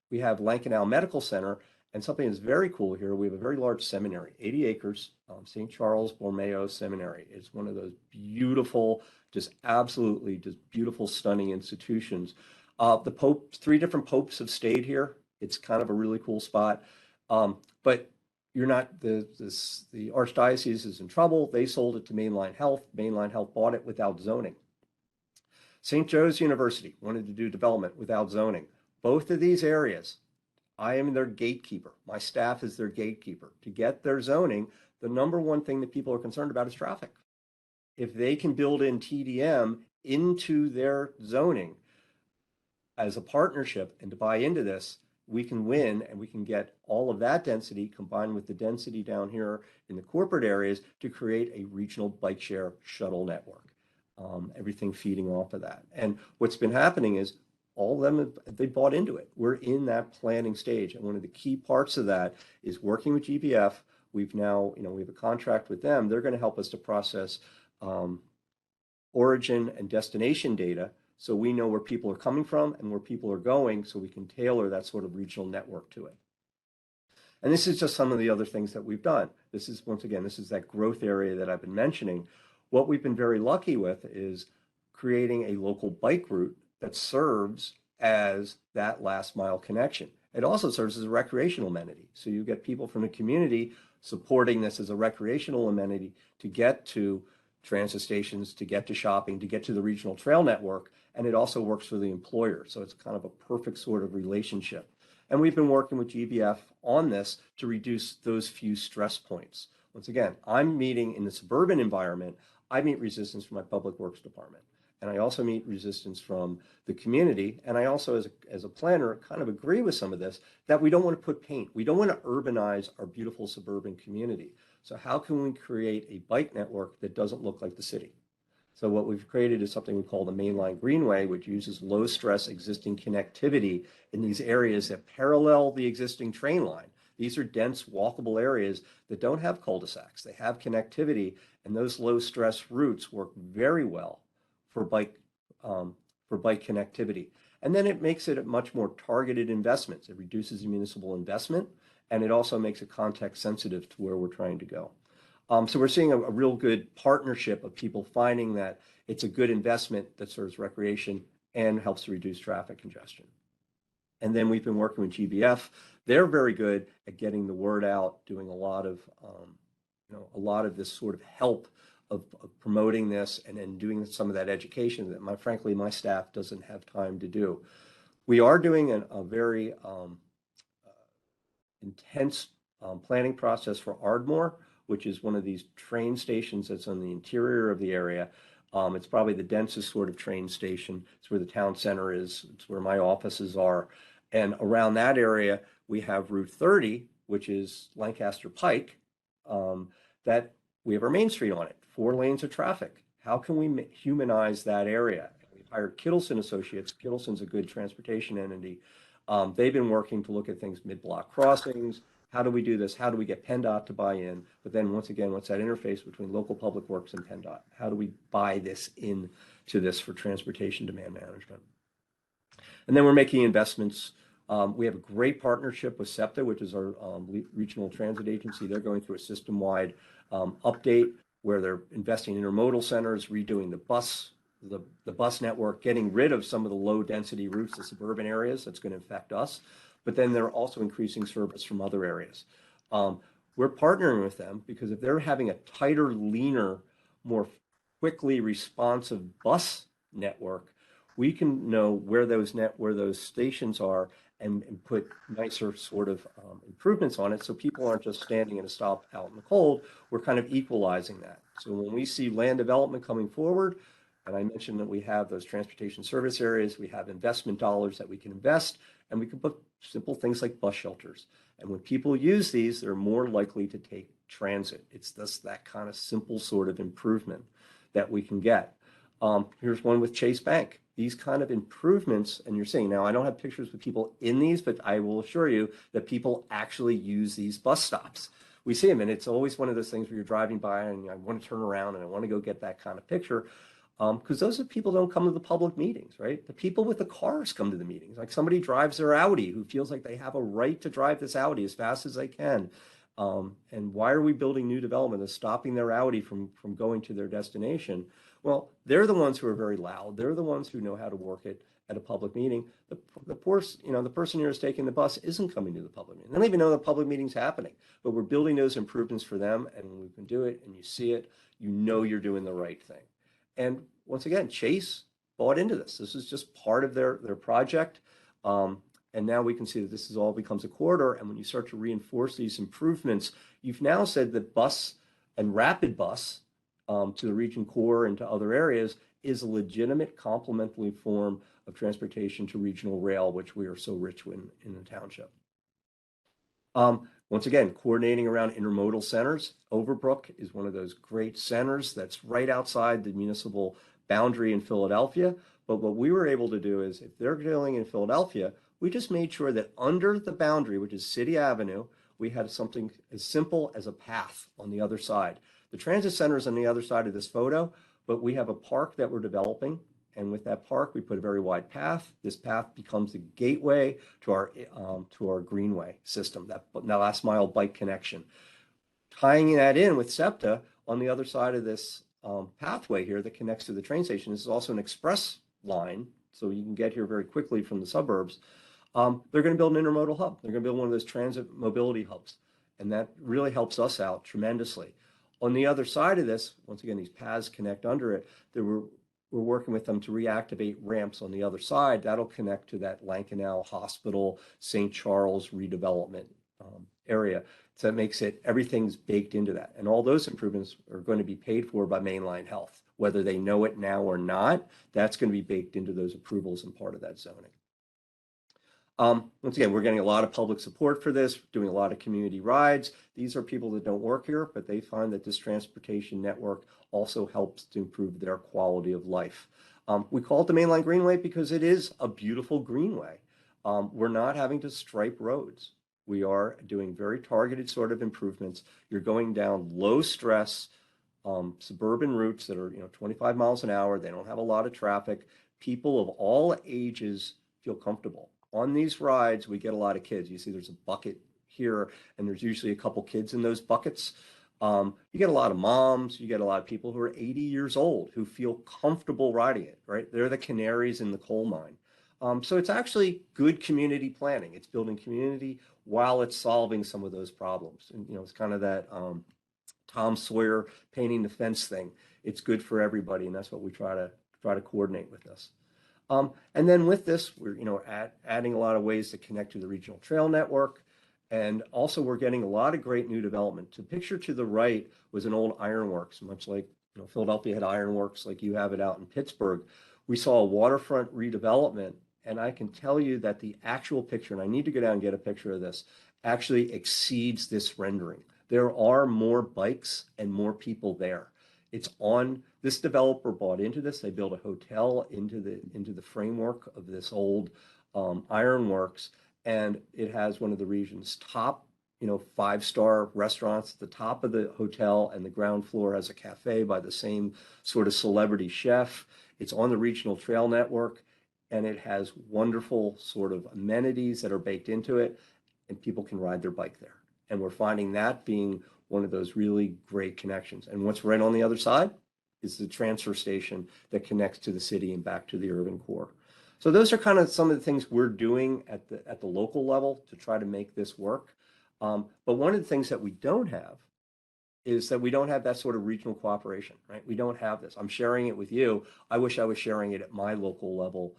we have Lankenau Medical Center, and something that's very cool here, we have a very large seminary, 80 acres, St. Charles Borromeo Seminary. It's one of those beautiful, absolutely beautiful, stunning institutions. The popes, 3 different popes have stayed here. It's kind of a really cool spot. But you're not, the Archdiocese is in trouble. They sold it to Mainline Health. Mainline Health bought it without zoning. St. Joe's University wanted to do development without zoning. Both of these areas, I am their gatekeeper. My staff is their gatekeeper. To get their zoning, the number one thing that people are concerned about is traffic. If they can build in TDM into their zoning as a partnership and to buy into this, we can win, and we can get all of that density combined with the density down here in the corporate areas to create a regional bike share shuttle network. Everything feeding off of that. And what's been happening is all of them, they bought into it. We're in that planning stage. And one of the key parts of that is working with GBF. We've now, we have a contract with them. They're going to help us to process origin and destination data, so we know where people are coming from and where people are going, so we can tailor that sort of regional network to it. And this is just some of the other things that we've done. This is, once again, this is that growth area that I've been mentioning. What we've been very lucky with is creating a local bike route that serves as that last mile connection. It also serves as a recreational amenity. So you get people from the community supporting this as a recreational amenity to get to transit stations, to get to shopping, to get to the regional trail network. And it also works for the employer. So it's kind of a perfect sort of relationship. And we've been working with GBF on this to reduce those few stress points. Once again, I'm meeting in the suburban environment. I meet resistance from my public works department. And I also meet resistance from the community. And I also, as a planner, kind of agree with some of this, that we don't want to put paint. We don't want to urbanize our beautiful suburban community. So how can we create a bike network that doesn't look like the city? So what we've created is something we call the Mainline Greenway, which uses low stress existing connectivity in these areas that parallel the existing train line. These are dense walkable areas that don't have cul-de-sacs. They have connectivity, and those low stress routes work very well for bike connectivity. And then it makes it a much more targeted investments. It reduces the municipal investment, and it also makes it context sensitive to where we're trying to go. So we're seeing a real good partnership of people finding that it's a good investment that serves recreation and helps to reduce traffic congestion. And then we've been working with GBF. They're very good at getting the word out, doing a lot of this sort of help of promoting this and then doing some of that education that frankly, my staff doesn't have time to do. We are doing a very intense planning process for Ardmore, which is one of these train stations that's on the interior of the area. It's probably the densest sort of train station. It's where the town center is. It's where my offices are. And around that area, we have Route 30, which is Lancaster Pike, that we have our Main Street on it, 4 lanes of traffic. How can we humanize that area? We've hired Kittleson Associates. Kittleson's a good transportation entity. They've been working to look at things, mid-block crossings. How do we do this? How do we get PennDOT to buy in? But then once again, what's that interface between local public works and PennDOT? How do we buy this into this for transportation demand management? And then we're making investments. We have a great partnership with SEPTA, which is our regional transit agency. They're going through a system-wide update where they're investing in intermodal centers, redoing the bus network, getting rid of some of the low density routes to suburban areas. That's going to affect us. But then they're also increasing service from other areas. We're partnering with them because if they're having a tighter, leaner, more quickly responsive bus network, we can know where those stations are and put nicer sort of improvements on it so people aren't just standing in a stop out in the cold. We're kind of equalizing that. So when we see land development coming forward, and I mentioned that we have those transportation service areas, we have investment dollars that we can invest, and we can put simple things like bus shelters. And when people use these, they're more likely to take transit. It's just that kind of simple sort of improvement that we can get. Here's one with Chase Bank. These kind of improvements, and you're saying, now I don't have pictures with people in these, but I will assure you that people actually use these bus stops. We see them, and it's always one of those things where you're driving by and I want to turn around and I want to go get that kind of picture. Because those are people who don't come to the public meetings, right? The people with the cars come to the meetings. Like somebody drives their Audi who feels like they have a right to drive this Audi as fast as they can. And why are we building new development that's stopping their Audi from going to their destination? Well, they're the ones who are very loud. They're the ones who know how to work it at a public meeting. The person here is taking the bus isn't coming to the public meeting. They don't even know the public meeting's happening. But we're building those improvements for them, and when we can do it and you see it, you know you're doing the right thing. And once again, Chase bought into this. This is just part of their project. And now we can see that this is all becomes a corridor. And when you start to reinforce these improvements, you've now said that bus and rapid bus to the region core and to other areas is a legitimate complementary form of transportation to regional rail, which we are so rich in the township. Once again, coordinating around intermodal centers. Overbrook is one of those great centers that's right outside the municipal boundary in Philadelphia. But what we were able to do is if they're dealing in Philadelphia, we just made sure that under the boundary, which is City Avenue, we had something as simple as a path on the other side. The transit center is on the other side of this photo, but we have a park that we're developing. And with that park, we put a very wide path. This path becomes the gateway to our greenway system, that last mile bike connection. Tying that in with SEPTA on the other side of this pathway here that connects to the train station. This is also an express line, so you can get here very quickly from the suburbs. they're going to build an intermodal hub. They're going to build one of those transit mobility hubs. And that really helps us out tremendously. On the other side of this, once again, these paths connect under it. We're working with them to reactivate ramps on the other side. That'll connect to that Lankenau Hospital, St. Charles redevelopment area. So that makes it, everything's baked into that. And all those improvements are going to be paid for by Mainline Health. Whether they know it now or not, that's going to be baked into those approvals and part of that zoning. Once again, we're getting a lot of public support for this, doing a lot of community rides. These are people that don't work here, but they find that this transportation network also helps to improve their quality of life. We call it the Mainline Greenway because it is a beautiful greenway. We're not having to stripe roads. We are doing very targeted sort of improvements. You're going down low stress suburban routes that are 25 miles an hour. They don't have a lot of traffic. People of all ages feel comfortable. On these rides, we get a lot of kids. You see there's a bucket here, and there's usually a couple kids in those buckets. You get a lot of moms, you get a lot of people who are 80 years old who feel comfortable riding it, right? They're the canaries in the coal mine. So it's actually good community planning. It's building community while it's solving some of those problems. And, it's kind of that Tom Sawyer painting the fence thing. It's good for everybody, and that's what we try to coordinate with this. And then with this, we're adding a lot of ways to connect to the regional trail network, and also we're getting a lot of great new development. The picture to the right was an old ironworks, much like Philadelphia had ironworks, like you have it out in Pittsburgh. We saw a waterfront redevelopment, and I can tell you that the actual picture, and I need to go down and get a picture of this, actually exceeds this rendering. There are more bikes and more people there. It's on. This developer bought into this. They built a hotel into the framework of this old ironworks, and it has one of the region's top, 5-star restaurants at the top of the hotel, and the ground floor has a cafe by the same sort of celebrity chef. It's on the regional trail network, and it has wonderful sort of amenities that are baked into it, and people can ride their bike there. And we're finding that being one of those really great connections. And what's right on the other side is the transfer station that connects to the city and back to the urban core. So those are kind of some of the things we're doing at the local level to try to make this work. But one of the things that we don't have is that we don't have that sort of regional cooperation, right? We don't have this. I'm sharing it with you. I wish I was sharing it at my local level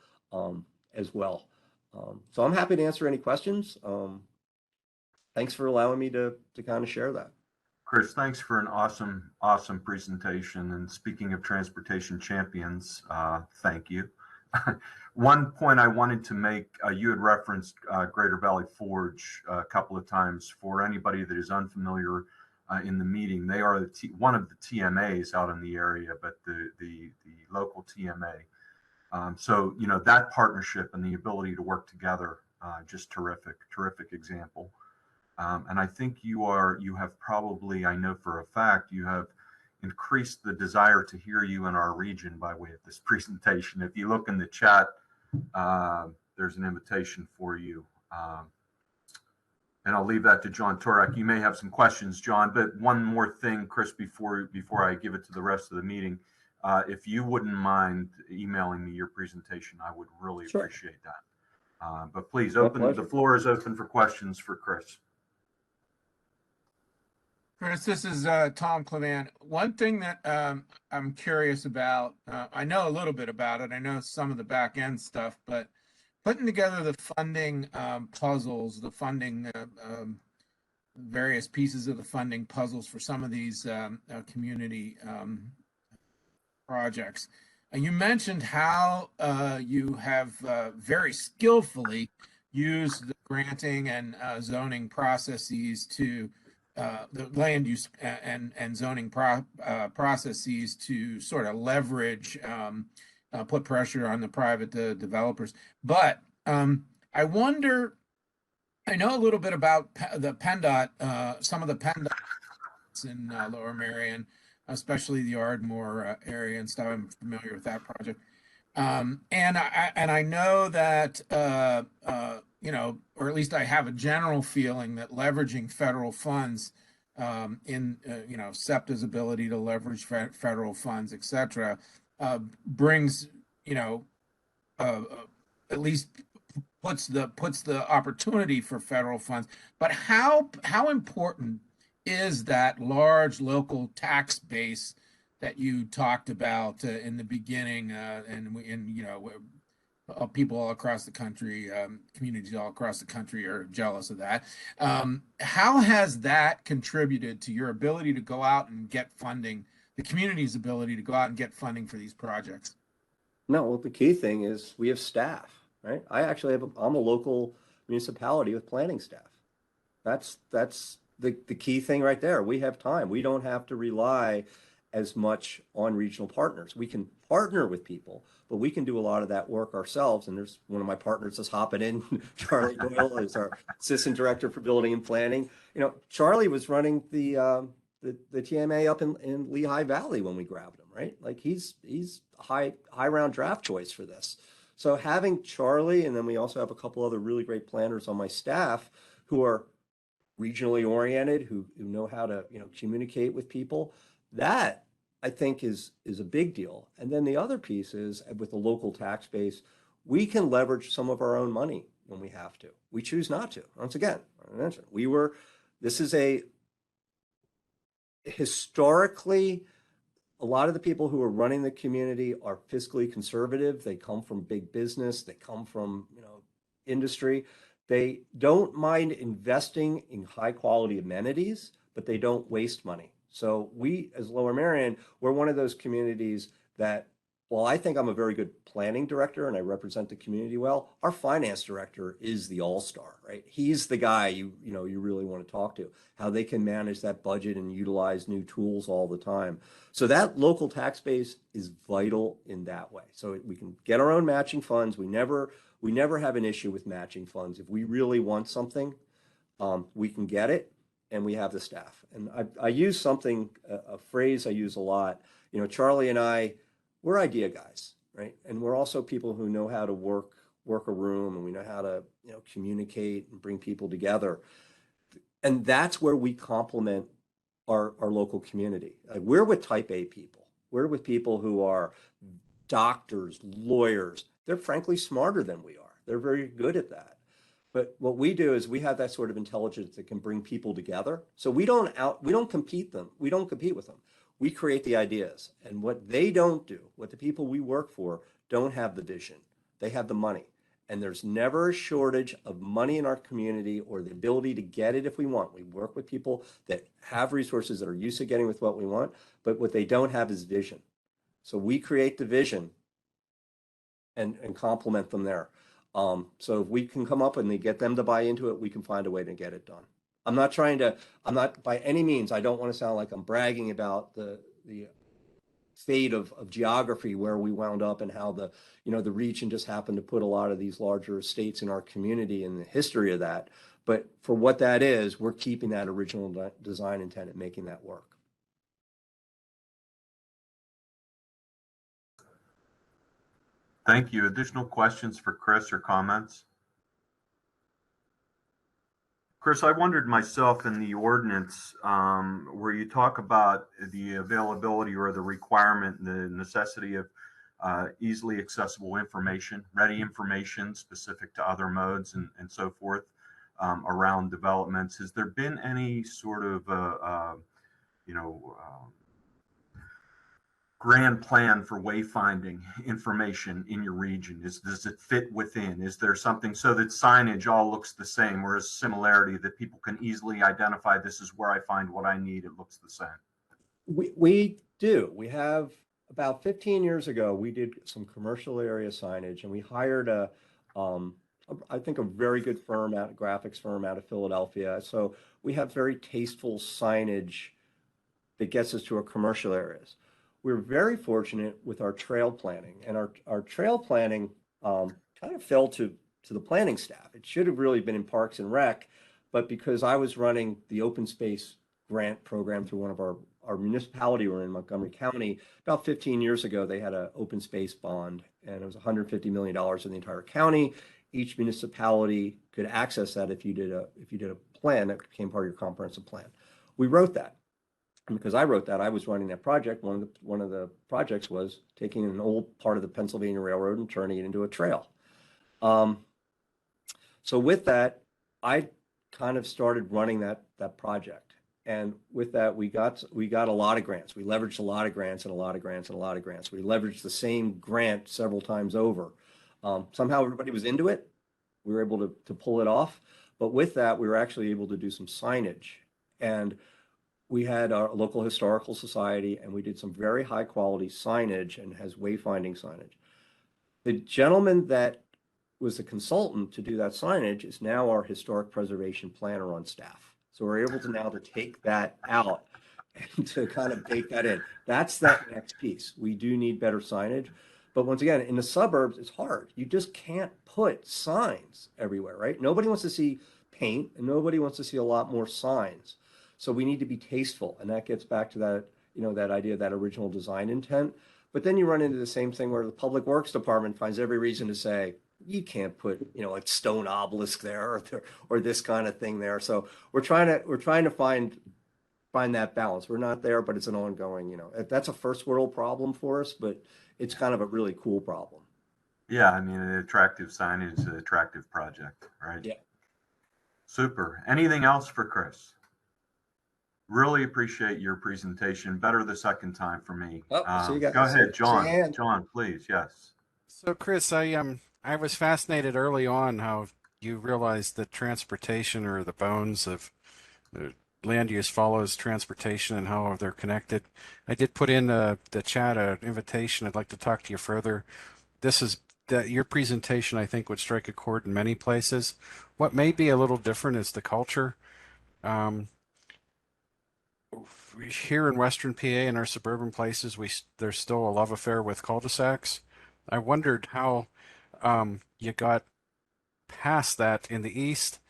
as well. So I'm happy to answer any questions. Thanks for allowing me to kind of share that. Chris, thanks for an awesome presentation. And speaking of transportation champions, thank you. One point I wanted to make, you had referenced Greater Valley Forge a couple of times. For anybody that is unfamiliar in the meeting, they are one of the TMAs out in the area, but the local TMA. So, that partnership and the ability to work together, just terrific example. And I think you have probably, I know for a fact, you have increased the desire to hear you in our region by way of this presentation. If you look in the chat, there's an invitation for you. And I'll leave that to John Turek. You may have some questions, John, but one more thing, Chris, before I give it to the rest of the meeting, if you wouldn't mind emailing me your presentation, I would really appreciate that. But please, the floor is open for questions for Chris. Chris, this is Tom Clevan. One thing that I'm curious about, I know a little bit about it. I know some of the back end stuff, but putting together the funding puzzles, the funding, various pieces of the funding puzzles for some of these community projects. And you mentioned how you have very skillfully used the granting and zoning processes to the land use and zoning processes to sort of leverage, put pressure on the private developers. But I wonder, I know a little bit about the PennDOT, some of the PennDOTs in Lower Merion, especially the Ardmore area and stuff. I'm familiar with that project. And I know that, or at least I have a general feeling that leveraging federal funds in, SEPTA's ability to leverage federal funds, et cetera, brings, at least puts the opportunity for federal funds. But how important is that large local tax base that you talked about in the beginning, people all across the country, communities all across the country are jealous of that. How has that contributed to your ability to go out and get funding, the community's ability to go out and get funding for these projects? No, well, the key thing is we have staff, right? I'm a local municipality with planning staff. That's the key thing right there. We have time. We don't have to rely as much on regional partners. We can partner with people, but we can do a lot of that work ourselves. And there's one of my partners that's hopping in, Charlie Doyle is our assistant director for building and planning. Charlie was running the TMA up in Lehigh Valley when we grabbed him, right? Like he's a high round draft choice for this. So having Charlie, and then we also have a couple other really great planners on my staff who are regionally oriented, who know how to communicate with people, that I think is a big deal. And then the other piece is with the local tax base, we can leverage some of our own money when we have to. We choose not to. Once again, I mentioned this is a historically, a lot of the people who are running the community are fiscally conservative. They come from big business. They come from industry. They don't mind investing in high quality amenities, but they don't waste money. So we, as Lower Merion, we're one of those communities that, while I think I'm a very good planning director and I represent the community well, our finance director is the all-star, right? He's the guy you really want to talk to, how they can manage that budget and utilize new tools all the time. So that local tax base is vital in that way. So we can get our own matching funds. We never have an issue with matching funds. If we really want something, we can get it. And we have the staff. And I use a phrase I use a lot. Charlie and I, we're idea guys, right? And we're also people who know how to work a room, and we know how to communicate and bring people together. And that's where we complement our local community. Like, we're with type A people. We're with people who are doctors, lawyers. They're frankly smarter than we are. They're very good at that. But what we do is we have that sort of intelligence that can bring people together. So we don't compete with them. We create the ideas. And what they don't do, what the people we work for don't have the vision. They have the money. And there's never a shortage of money in our community or the ability to get it if we want. We work with people that have resources that are used to getting with what we want, but what they don't have is vision. So we create the vision and complement them there. So if we can come up and they get them to buy into it, we can find a way to get it done. I'm not by any means, I don't want to sound like I'm bragging about the fate of geography where we wound up and how the region just happened to put a lot of these larger estates in our community and the history of that. But for what that is, we're keeping that original design intent and making that work. Thank you. Additional questions for Chris or comments? Chris, I wondered myself in the ordinance where you talk about the availability or the requirement, the necessity of easily accessible information, ready information specific to other modes and so forth around developments. Has there been any sort of, grand plan for wayfinding information in your region? Does it fit within? Is there something so that signage all looks the same, or is similarity that people can easily identify, this is where I find what I need, it looks the same? We do. We have, about 15 years ago, we did some commercial area signage, and we hired I think a very good graphics firm out of Philadelphia. So we have very tasteful signage that gets us to our commercial areas. We're very fortunate with our trail planning, and our trail planning kind of fell to the planning staff. It should have really been in Parks and Rec, but because I was running the open space grant program through one of our municipality, we're in Montgomery County, about 15 years ago, they had an open space bond, and it was $150 million in the entire county. Each municipality could access that if you did a plan that became part of your comprehensive plan. We wrote that. And because I wrote that, I was running that project. One of the projects was taking an old part of the Pennsylvania Railroad and turning it into a trail. So with that, I kind of started running that project. And with that, we got a lot of grants. We leveraged a lot of grants and a lot of grants and a lot of grants. We leveraged the same grant several times over. Somehow everybody was into it. We were able to pull it off. But with that, we were actually able to do some signage. And we had our local historical society, and we did some very high quality signage and has wayfinding signage. The gentleman that was the consultant to do that signage is now our historic preservation planner on staff. So we're able to now to take that out and to kind of bake that in. That's that next piece. We do need better signage. But once again, in the suburbs, it's hard. You just can't put signs everywhere, right? Nobody wants to see paint and nobody wants to see a lot more signs. So we need to be tasteful. And that gets back to that, that idea, that original design intent. But then you run into the same thing where the Public Works Department finds every reason to say, you can't put, like stone obelisk there or this kind of thing there. So we're trying to find that balance. We're not there, but it's an ongoing, that's a first world problem for us, but it's kind of a really cool problem. Yeah, I mean, an attractive signage is an attractive project, right? Yeah. Super. Anything else for Chris? Really appreciate your presentation. Better the second time for me. Oh, so you got, go ahead, John. say hand. John, please. Yes. So Chris, I was fascinated early on how you realized that transportation or the bones of land use follows transportation and how they're connected. I did put in the chat an invitation. I'd like to talk to you further. Your presentation, I think, would strike a chord in many places. What may be a little different is the culture. Here in Western PA, in our suburban places, there's still a love affair with cul-de-sacs. I wondered how you got past that in the East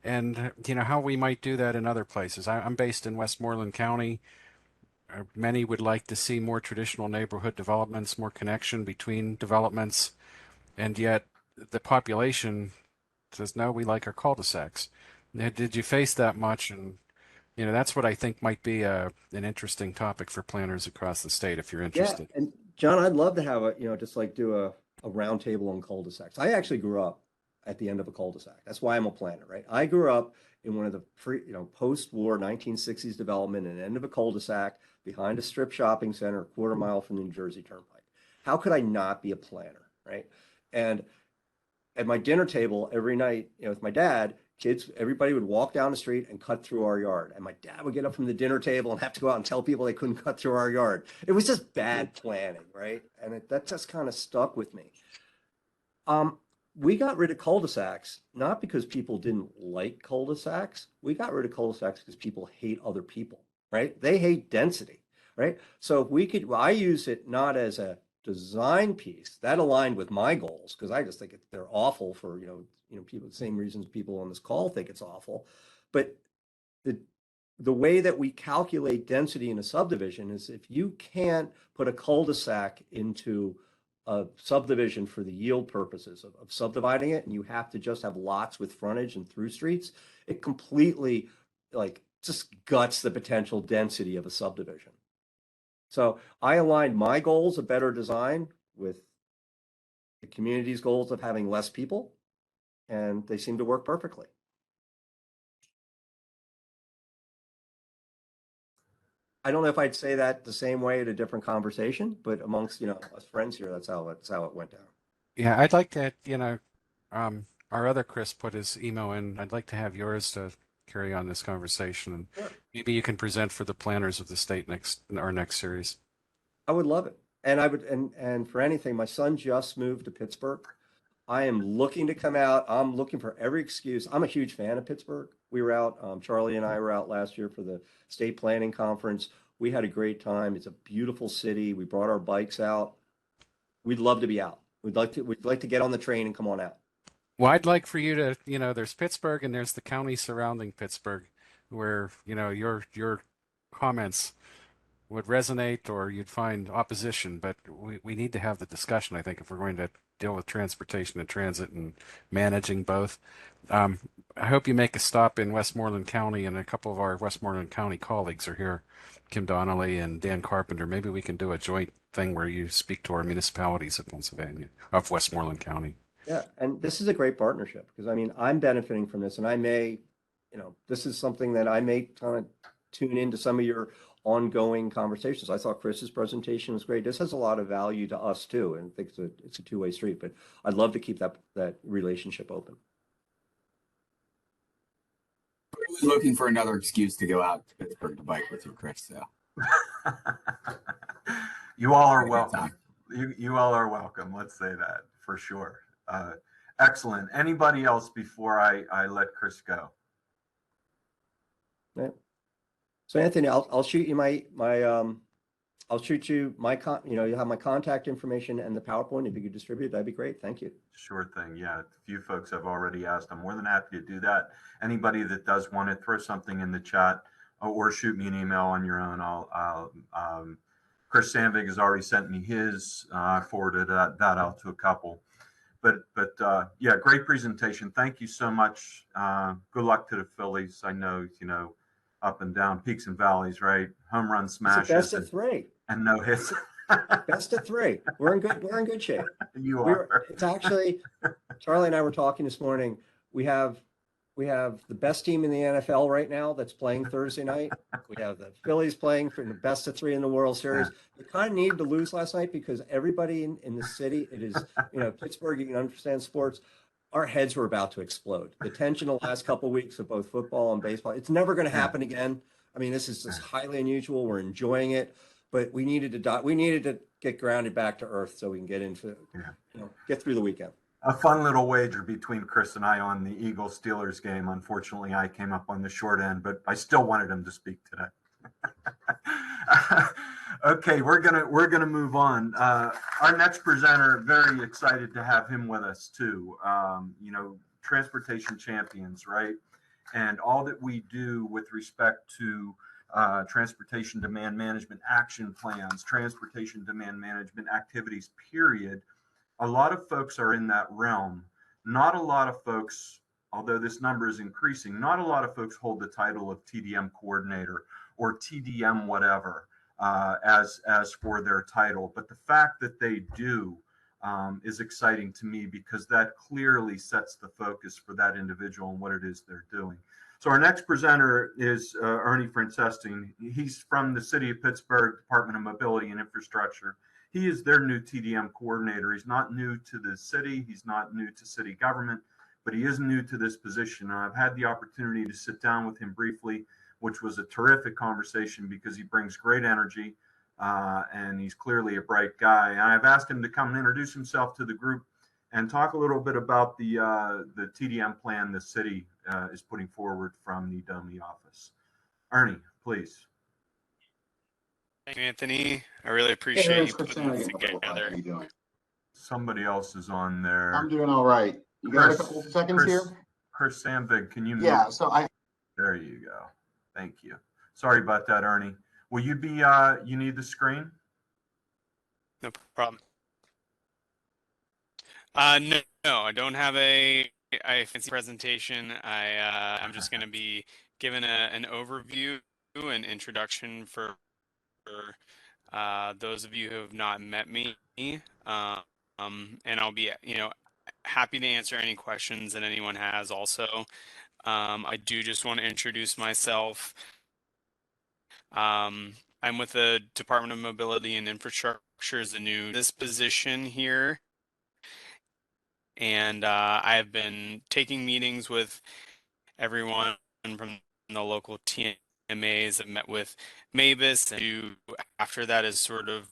and, how we might do that in other places. I'm based in Westmoreland County. Many would like to see more traditional neighborhood developments, more connection between developments, and yet the population says, no, we like our cul-de-sacs. Did you face that much? And that's what I think might be an interesting topic for planners across the state if you're interested. Yeah, and John, I'd love to have just like do a round table on cul-de-sacs. I actually grew up at the end of a cul-de-sac. That's why I'm a planner, right? I grew up in one of the post-war 1960s development and end of a cul-de-sac behind a strip shopping center, a quarter mile from the New Jersey Turnpike. How could I not be a planner, right? And at my dinner table every night, with my dad, everybody would walk down the street and cut through our yard. And my dad would get up from the dinner table and have to go out and tell people they couldn't cut through our yard. It was just bad planning, right? And that just kind of stuck with me. We got rid of cul-de-sacs, not because people didn't like cul-de-sacs. We got rid of cul-de-sacs because people hate other people, right? They hate density, right? So if I use it not as a design piece that aligned with my goals, because I just think they're awful for, people, the same reasons people on this call think it's awful. But the way that we calculate density in a subdivision is if you can't put a cul-de-sac into a subdivision for the yield purposes of subdividing it, and you have to just have lots with frontage and through streets, it completely just guts the potential density of a subdivision. So I aligned my goals of better design with the community's goals of having less people, and they seem to work perfectly. I don't know if I'd say that the same way at a different conversation, but amongst, us friends here, that's how it went down. Yeah, I'd like to, our other Chris put his email in. I'd like to have yours to carry on this conversation, and sure. Maybe you can present for the planners of the state our next series. I would love it. And I would, and for anything, my son just moved to Pittsburgh. I am looking to come out. I'm looking for every excuse. I'm a huge fan of Pittsburgh. We were out, Charlie and I were out last year for the state planning conference. We had a great time. It's a beautiful city. We brought our bikes out. We'd love to be out. We'd like to get on the train and come on out. Well, I'd like for you to, there's Pittsburgh and there's the county surrounding Pittsburgh where, your comments would resonate or you'd find opposition, but we need to have the discussion, I think, if we're going to deal with transportation and transit and managing both. I hope you make a stop in Westmoreland County, and a couple of our Westmoreland County colleagues are here, Kim Donnelly and Dan Carpenter. Maybe we can do a joint thing where you speak to our municipalities of Pennsylvania, of Westmoreland County. Yeah, and this is a great partnership because I mean, I'm benefiting from this and I may, this is something that I may kind of tune into some of your ongoing conversations. I thought Chris's presentation was great. This has a lot of value to us too, and I think it's a two-way street, but I'd love to keep that relationship open. I was looking for another excuse to go out to Pittsburgh to bike with you, Chris. So You all are welcome. You all are welcome. Let's say that for sure. Excellent. Anybody else before I let Chris go? Yeah. So Anthony, I'll shoot you I'll shoot you you have my contact information and the PowerPoint. If you could distribute, that'd be great. Thank you. Sure thing. Yeah, a few folks have already asked. I'm more than happy to do that. Anybody that does want to throw something in the chat or shoot me an email on your own, Chris Sandvig has already sent me his. I forwarded that out to a couple. But yeah, great presentation. Thank you so much. Good luck to the Phillies. I know, up and down, peaks and valleys, right? Home run smashes. Best of three. And no hits. Best of three. We're in good shape. You are. It's actually, Charlie and I were talking this morning. We have the best team in the NFL right now that's playing Thursday night. We have the Phillies playing for the best of three in the World Series. We kind of needed to lose last night because everybody in the city, it is, Pittsburgh, you can understand sports. Our heads were about to explode. The tension the last couple of weeks of both football and baseball, it's never going to happen again. I mean, this is just highly unusual. We're enjoying it, but we needed to get grounded back to earth so we can get into, get through the weekend. A fun little wager between Chris and I on the Eagles-Steelers game. Unfortunately, I came up on the short end, but I still wanted him to speak today. Okay, we're gonna move on. Our next presenter, very excited to have him with us too. Transportation champions, right? And all that we do with respect to transportation demand management action plans, transportation demand management activities, period. A lot of folks are in that realm. Not a lot of folks, although this number is increasing, not a lot of folks hold the title of TDM coordinator or TDM whatever as for their title. But the fact that they do is exciting to me because that clearly sets the focus for that individual and what it is they're doing. So our next presenter is Ernie Francestin. He's from the City of Pittsburgh Department of Mobility and Infrastructure. He is their new TDM coordinator. He's not new to the city. He's not new to city government, but he is new to this position. I've had the opportunity to sit down with him briefly, which was a terrific conversation because he brings great energy and he's clearly a bright guy. And I've asked him to come and introduce himself to the group and talk a little bit about the TDM plan the city is putting forward from the DOMI office. Ernie, please. Thank you, Anthony. I really appreciate you putting this together. Somebody else is on there. I'm doing all right. You got a couple of seconds here? Chris Sandvig, can you move? Yeah, so There you go. Thank you. Sorry about that, Ernie. Will you be, you need the screen? No problem. No, I don't have a fancy presentation. I'm just going to be given an overview and introduction for those of you who have not met me, and I'll be happy to answer any questions that anyone has. Also, I do just want to introduce myself. I'm with the Department of Mobility and Infrastructure as this position here, and I have been taking meetings with everyone from the local TMAs. I've met with Mavis, and after that is sort of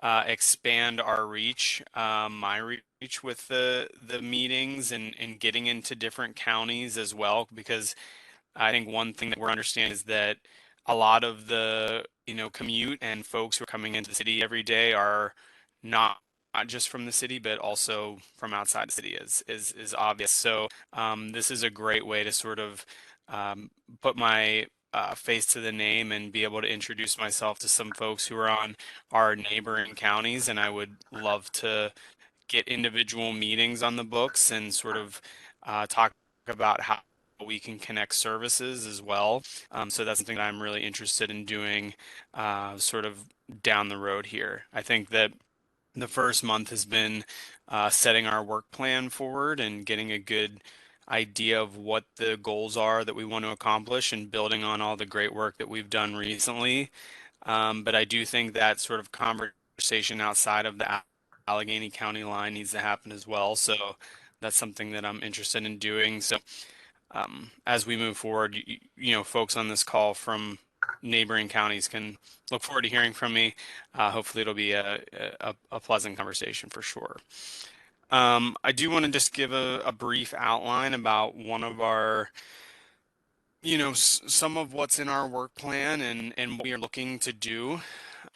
expand our reach, my reach with the meetings and getting into different counties as well, because I think one thing that we're understanding is that a lot of the commute and folks who are coming into the city every day are not just from the city, but also from outside the city is obvious. So this is a great way to sort of put my face to the name and be able to introduce myself to some folks who are on our neighboring counties. And I would love to get individual meetings on the books and sort of talk about how we can connect services as well. So that's something that I'm really interested in doing sort of down the road here. I think that the first month has been setting our work plan forward and getting a good idea of what the goals are that we want to accomplish and building on all the great work that we've done recently. But I do think that sort of conversation outside of the Allegheny County line needs to happen as well. So that's something that I'm interested in doing. So as we move forward, folks on this call from neighboring counties can look forward to hearing from me. Hopefully it'll be a pleasant conversation for sure. I do want to just give a brief outline about one of our, some of what's in our work plan and what we are looking to do.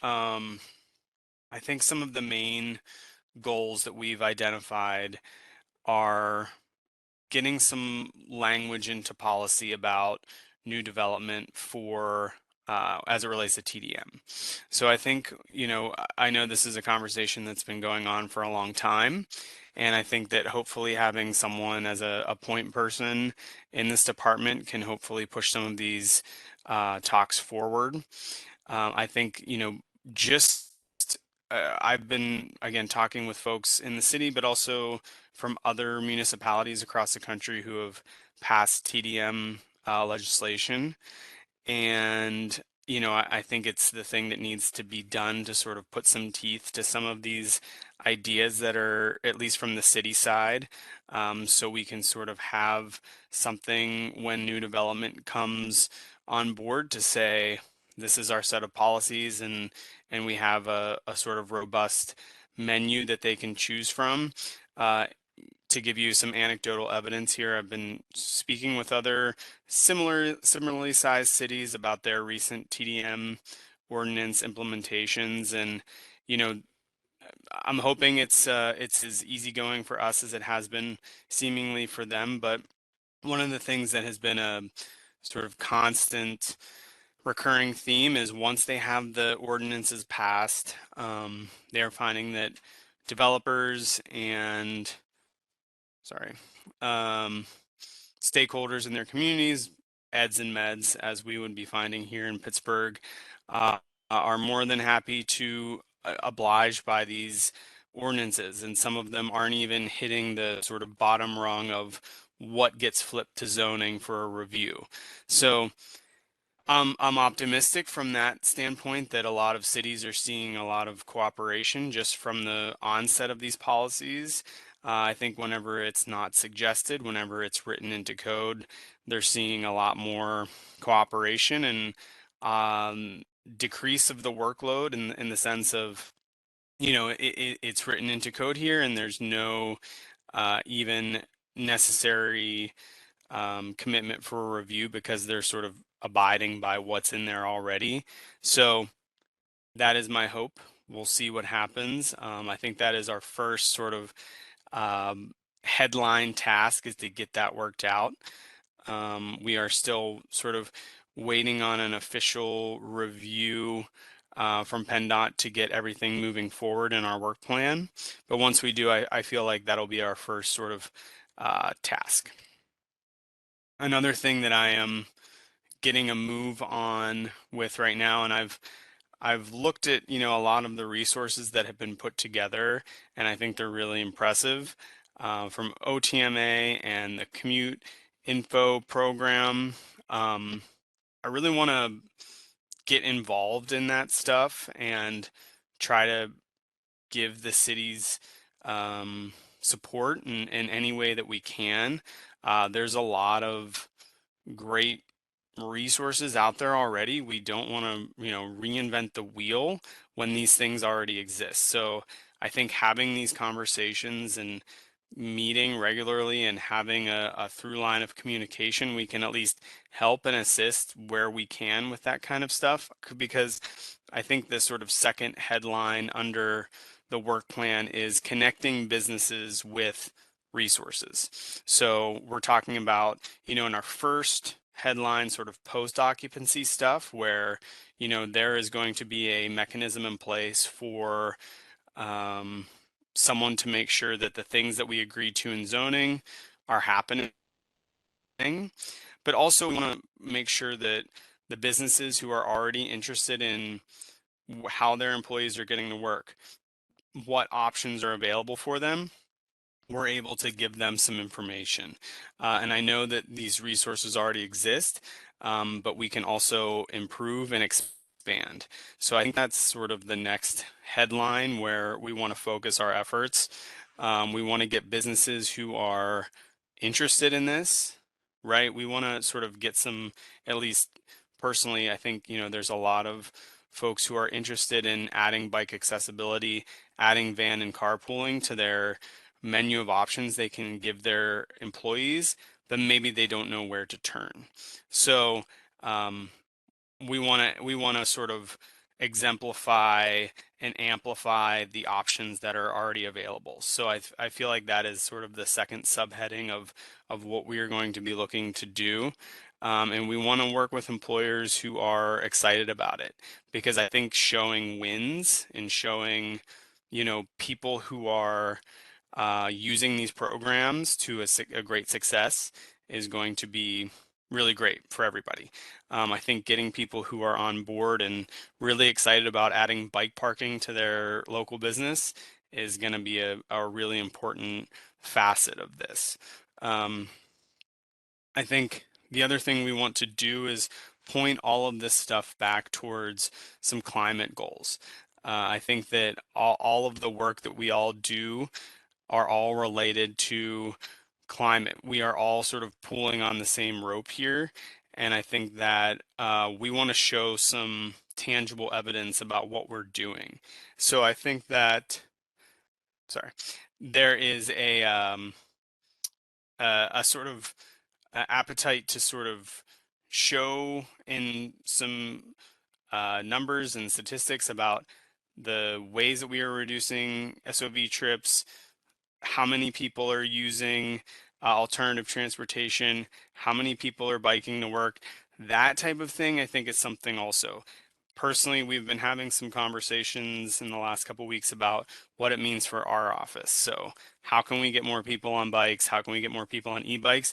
I think some of the main goals that we've identified are getting some language into policy about new development for as it relates to TDM. So I think, I know this is a conversation that's been going on for a long time. And I think that hopefully having someone as a point person in this department can hopefully push some of these talks forward. I think, I've been, again, talking with folks in the city, but also from other municipalities across the country who have passed TDM legislation. And, I think it's the thing that needs to be done to sort of put some teeth to some of these ideas that are, at least from the city side, so we can sort of have something when new development comes on board to say, this is our set of policies and we have a sort of robust menu that they can choose from. To give you some anecdotal evidence here, I've been speaking with other similarly sized cities about their recent TDM ordinance implementations, and I'm hoping it's as easygoing for us as it has been seemingly for them. But one of the things that has been a sort of constant recurring theme is once they have the ordinances passed, they are finding that developers and stakeholders in their communities, eds and meds, as we would be finding here in Pittsburgh, are more than happy to oblige by these ordinances. And some of them aren't even hitting the sort of bottom rung of what gets flipped to zoning for a review. So I'm optimistic from that standpoint that a lot of cities are seeing a lot of cooperation just from the onset of these policies. I think whenever it's not suggested, whenever it's written into code, they're seeing a lot more cooperation and decrease of the workload in the sense of, it's written into code here and there's no even necessary commitment for a review because they're sort of abiding by what's in there already. So that is my hope. We'll see what happens. I think that is our first sort of headline task, is to get that worked out. We are still sort of waiting on an official review from PennDOT to get everything moving forward in our work plan. But once we do, I feel like that'll be our first sort of task. Another thing that I am getting a move on with right now, and I've looked at, a lot of the resources that have been put together, and I think they're really impressive, from OTMA and the Commute Info program. I really want to get involved in that stuff and try to give the cities support in any way that we can. There's a lot of great resources out there already. We don't want to, reinvent the wheel when these things already exist. So I think having these conversations and meeting regularly and having a through line of communication, we can at least help and assist where we can with that kind of stuff. Because I think the sort of second headline under the work plan is connecting businesses with resources. So we're talking about, in our first headline, sort of post-occupancy stuff, where, there is going to be a mechanism in place for someone to make sure that the things that we agreed to in zoning are happening. But also we want to make sure that the businesses who are already interested in how their employees are getting to work, what options are available for them, we're able to give them some information. And I know that these resources already exist, but we can also improve and expand. So I think that's sort of the next headline where we want to focus our efforts. We want to get businesses who are interested in this, right? We want to sort of get some, at least personally, I think, there's a lot of folks who are interested in adding bike accessibility, adding van and carpooling to their menu of options they can give their employees, but maybe they don't know where to turn. So we want to sort of exemplify and amplify the options that are already available. So I feel like that is sort of the second subheading of what we are going to be looking to do. And we want to work with employers who are excited about it, because I think showing wins and showing, people who are using these programs to a great success is going to be really great for everybody. I think getting people who are on board and really excited about adding bike parking to their local business is going to be a really important facet of this. I think the other thing we want to do is point all of this stuff back towards some climate goals. I think that all of the work that we all do are all related to climate. We are all sort of pulling on the same rope here. And I think that we want to show some tangible evidence about what we're doing. So I think that, sorry, there is a sort of appetite to sort of show in some numbers and statistics about the ways that we are reducing SOV trips, how many people are using alternative transportation, how many people are biking to work. That type of thing, I think, is something also. Personally, we've been having some conversations in the last couple weeks about what it means for our office. So how can we get more people on bikes? How can we get more people on e-bikes?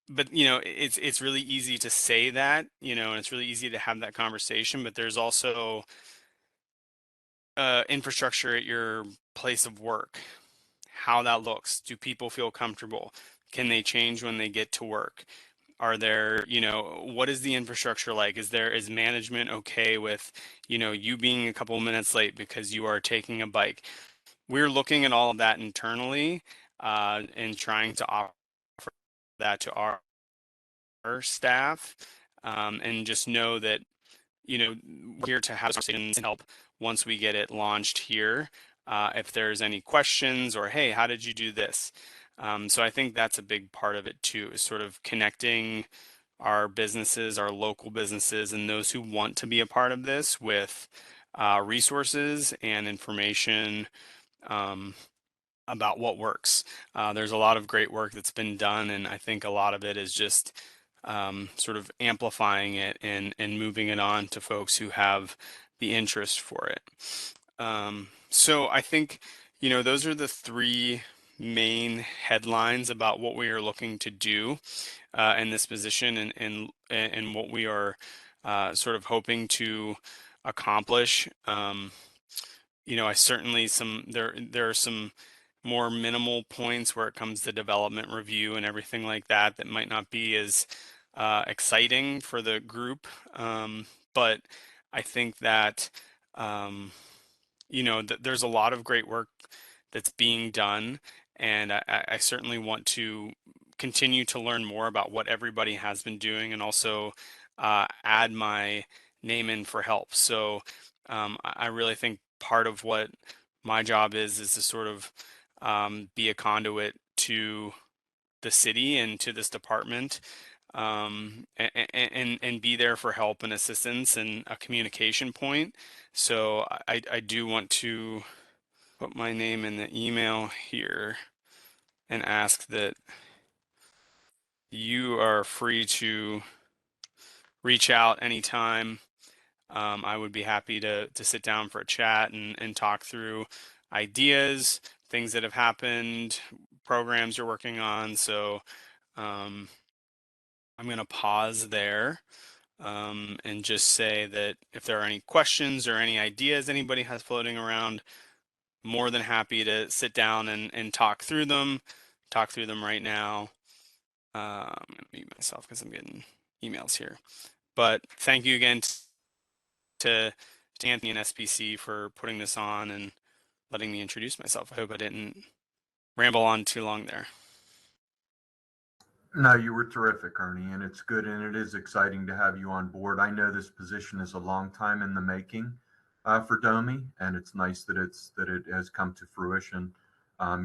But it's really easy to say that, and it's really easy to have that conversation, but there's also infrastructure at your place of work, how that looks. Do people feel comfortable? Can they change when they get to work? Are there, what is the infrastructure like? Is management okay with, you being a couple of minutes late because you are taking a bike? We're looking at all of that internally and trying to offer that to our staff, and just know that, we're here to have conversations and help once we get it launched here. If there's any questions or, hey, how did you do this? So I think that's a big part of it too, is sort of connecting our businesses, our local businesses, and those who want to be a part of this with resources and information about what works. There's a lot of great work that's been done, and I think a lot of it is just sort of amplifying it and moving it on to folks who have the interest for it. So I think, those are the three main headlines about what we are looking to do in this position, and what we are sort of hoping to accomplish. I certainly there are some more minimal points where it comes to development review and everything like that might not be as exciting for the group. But I think that, there's a lot of great work that's being done. And I certainly want to continue to learn more about what everybody has been doing, and also add my name in for help. So I really think part of what my job is to sort of be a conduit to the city and to this department, and be there for help and assistance and a communication point. So I do want to put my name in the email here and ask that you are free to reach out anytime. I would be happy to sit down for a chat and talk through ideas, things that have happened, programs you're working on. So I'm going to pause there and just say that if there are any questions or any ideas anybody has floating around, more than happy to sit down and talk through them right now. I'm gonna mute myself because I'm getting emails here. But thank you again to Anthony and SPC for putting this on and letting me introduce myself. I hope I didn't ramble on too long there. No, you were terrific, Ernie, and it's good and it is exciting to have you on board. I know this position is a long time in the making for Domi, and it's nice that it has come to fruition.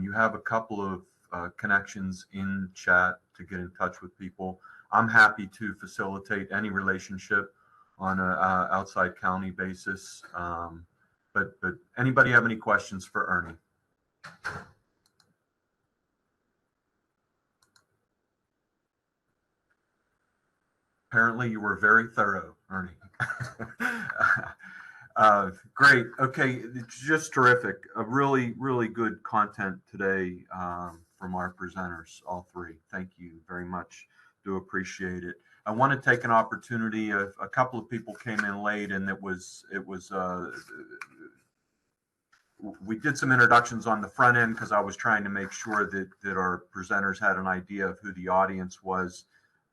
You have a couple of connections in chat to get in touch with people. I'm happy to facilitate any relationship on a outside county basis. But anybody have any questions for Ernie? Apparently you were very thorough, Ernie. Great. Okay. It's just terrific. A really, really good content today from our presenters, all three. Thank you very much. Do appreciate it. I want to take an opportunity. A couple of people came in late, and we did some introductions on the front end because I was trying to make sure that our presenters had an idea of who the audience was.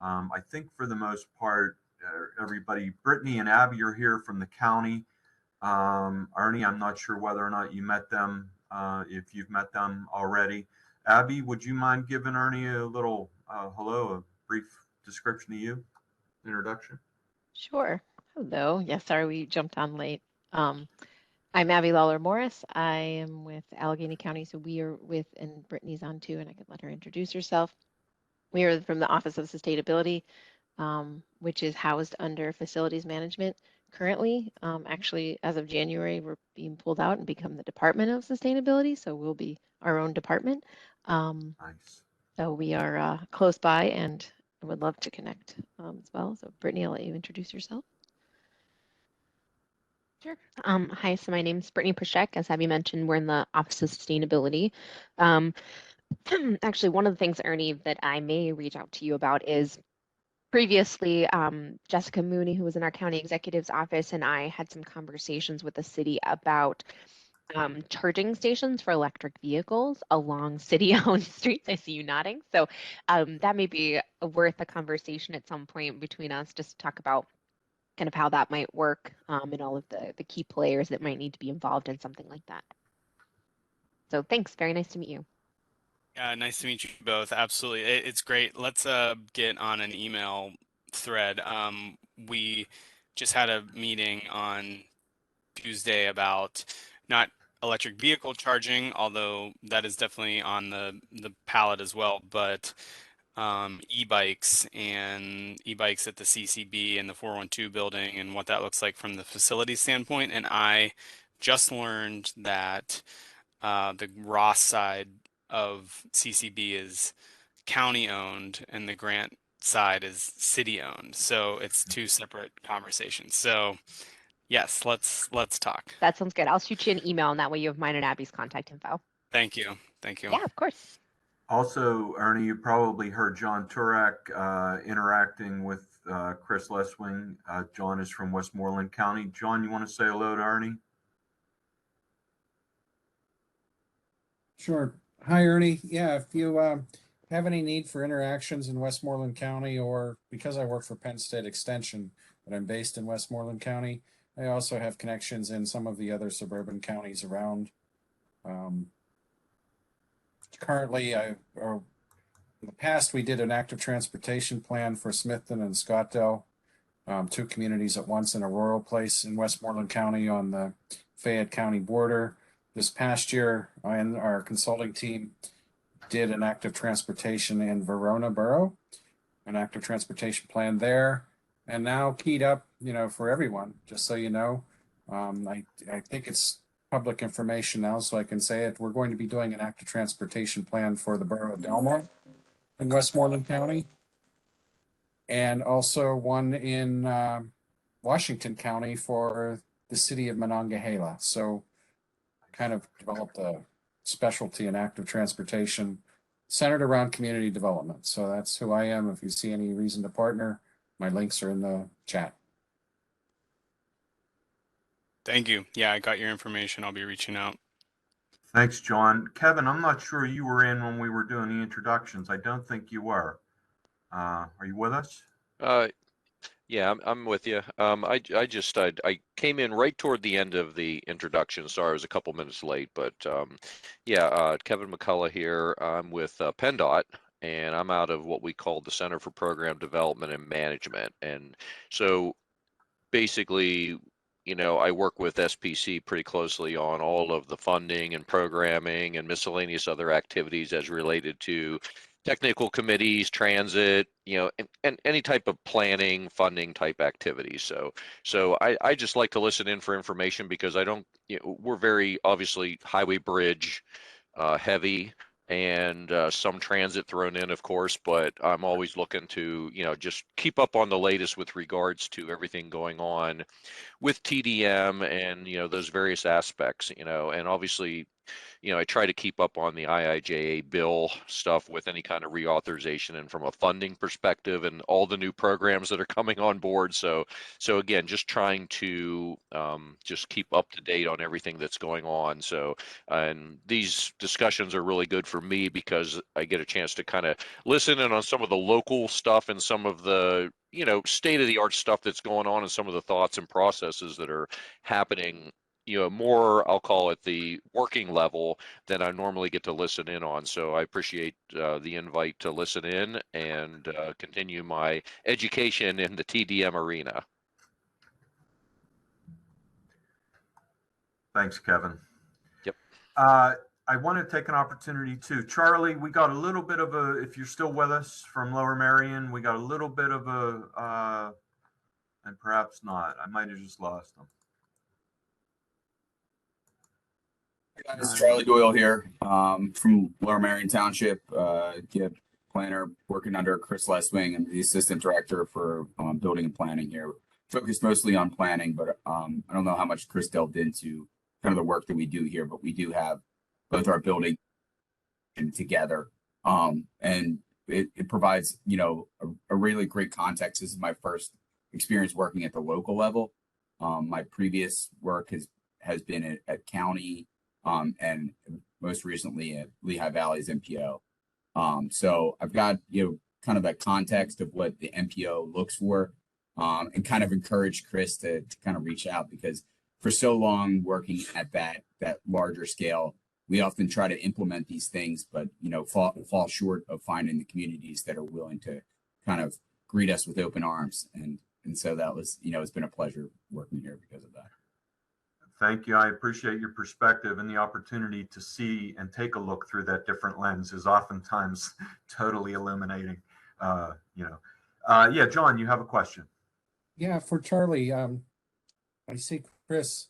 I think for the most part, everybody, Brittany and Abby are here from the county. Ernie, I'm not sure whether or not you met them, if you've met them already. Abby, would you mind giving Ernie a little hello, a brief description of you, introduction? Sure. Hello. Yes, sorry we jumped on late. I'm Abby Lawler Morris. I am with Allegheny County, so we are with, and Brittany's on too, and I can let her introduce herself. We are from the Office of Sustainability, which is housed under Facilities Management currently. Actually, as of January, we're being pulled out and become the Department of Sustainability, so we'll be our own department. Nice. So we are close by, and I would love to connect as well. So Brittany, I'll let you introduce yourself. Sure. Hi, so my name is Brittany Prashek. As Abby mentioned, we're in the Office of Sustainability. Actually, one of the things, Ernie, that I may reach out to you about is previously Jessica Mooney, who was in our county executive's office, and I had some conversations with the city about charging stations for electric vehicles along city-owned streets. I see you nodding. So that may be worth a conversation at some point between us, just to talk about kind of how that might work and all of the key players that might need to be involved in something like that. So thanks. Very nice to meet you. Yeah, nice to meet you both. Absolutely. It's great. Let's get on an email thread. We just had a meeting on Tuesday about not electric vehicle charging, although that is definitely on the palette as well, but e-bikes and e-bikes at the CCB and the 412 building and what that looks like from the facility standpoint. And I just learned that the Ross side of CCB is county owned and the Grant side is city owned. So it's two separate conversations. So yes, let's talk. That sounds good. I'll shoot you an email, and that way you have mine and Abby's contact info. Thank you. Thank you. Yeah, of course. Also, Ernie, you probably heard John Turek interacting with Chris Leswing. John is from Westmoreland County. John, you want to say hello to Ernie? Sure. Hi, Ernie. Yeah, if you have any need for interactions in Westmoreland County, or because I work for Penn State Extension, but I'm based in Westmoreland County, I also have connections in some of the other suburban counties around. Currently, in the past, we did an active transportation plan for Smithton and Scottsdale, two communities at once in a rural place in Westmoreland County on the Fayette County border. This past year, I and our consulting team did an active transportation in Verona Borough, an active transportation plan there, and now keyed up, for everyone, just so you know. I think it's public information now, so I can say it. We're going to be doing an active transportation plan for the borough of Delmar in Westmoreland County, and also one in Washington County for the city of Monongahela. So kind of developed a specialty in active transportation centered around community development. So that's who I am. If you see any reason to partner, my links are in the chat. Thank you. Yeah, I got your information. I'll be reaching out. Thanks, John. Kevin, I'm not sure you were in when we were doing the introductions. I don't think you were. Are you with us? Yeah, I'm with you. I came in right toward the end of the introduction. Sorry, I was a couple minutes late, but yeah, Kevin McCullough here. I'm with PennDOT, and I'm out of what we call the Center for Program Development and Management. And so basically, I work with SPC pretty closely on all of the funding and programming and miscellaneous other activities as related to technical committees, transit, and any type of planning, funding type activities. So I just like to listen in for information because I don't, we're very obviously highway bridge heavy and some transit thrown in, of course, but I'm always looking to, just keep up on the latest with regards to everything going on with TDM and, those various aspects, and obviously, I try to keep up on the IIJA bill stuff with any kind of reauthorization and from a funding perspective and all the new programs that are coming on board. So again, just trying to just keep up to date on everything that's going on. So, and these discussions are really good for me because I get a chance to kind of listen in on some of the local stuff and some of the state of the art stuff that's going on and some of the thoughts and processes that are happening, more, I'll call it the working level than I normally get to listen in on. So I appreciate the invite to listen in and continue my education in the TDM arena. Thanks, Kevin. Yep. I want to take an opportunity to Charlie. We got a little bit of a, if you're still with us from Lower Marion, we got a little bit of a, and perhaps not. I might have just lost them. It's Charlie Doyle here from Lower Marion Township, planner working under Chris Leswing. I'm the assistant director for building and planning here. Focused mostly on planning, but I don't know how much Chris delved into kind of the work that we do here, but we do have both our building and together. And it provides, a really great context. This is my first experience working at the local level. My previous work has been at county, and most recently at Lehigh Valley's MPO. So I've got, kind of that context of what the MPO looks for, and kind of encourage Chris to kind of reach out, because for so long working at that larger scale, we often try to implement these things, but, fall short of finding the communities that are willing to kind of greet us with open arms. And so that was, it's been a pleasure working here because of that. Thank you. I appreciate your perspective, and the opportunity to see and take a look through that different lens is oftentimes totally illuminating. Yeah, John, you have a question. Yeah, for Charlie. I see Chris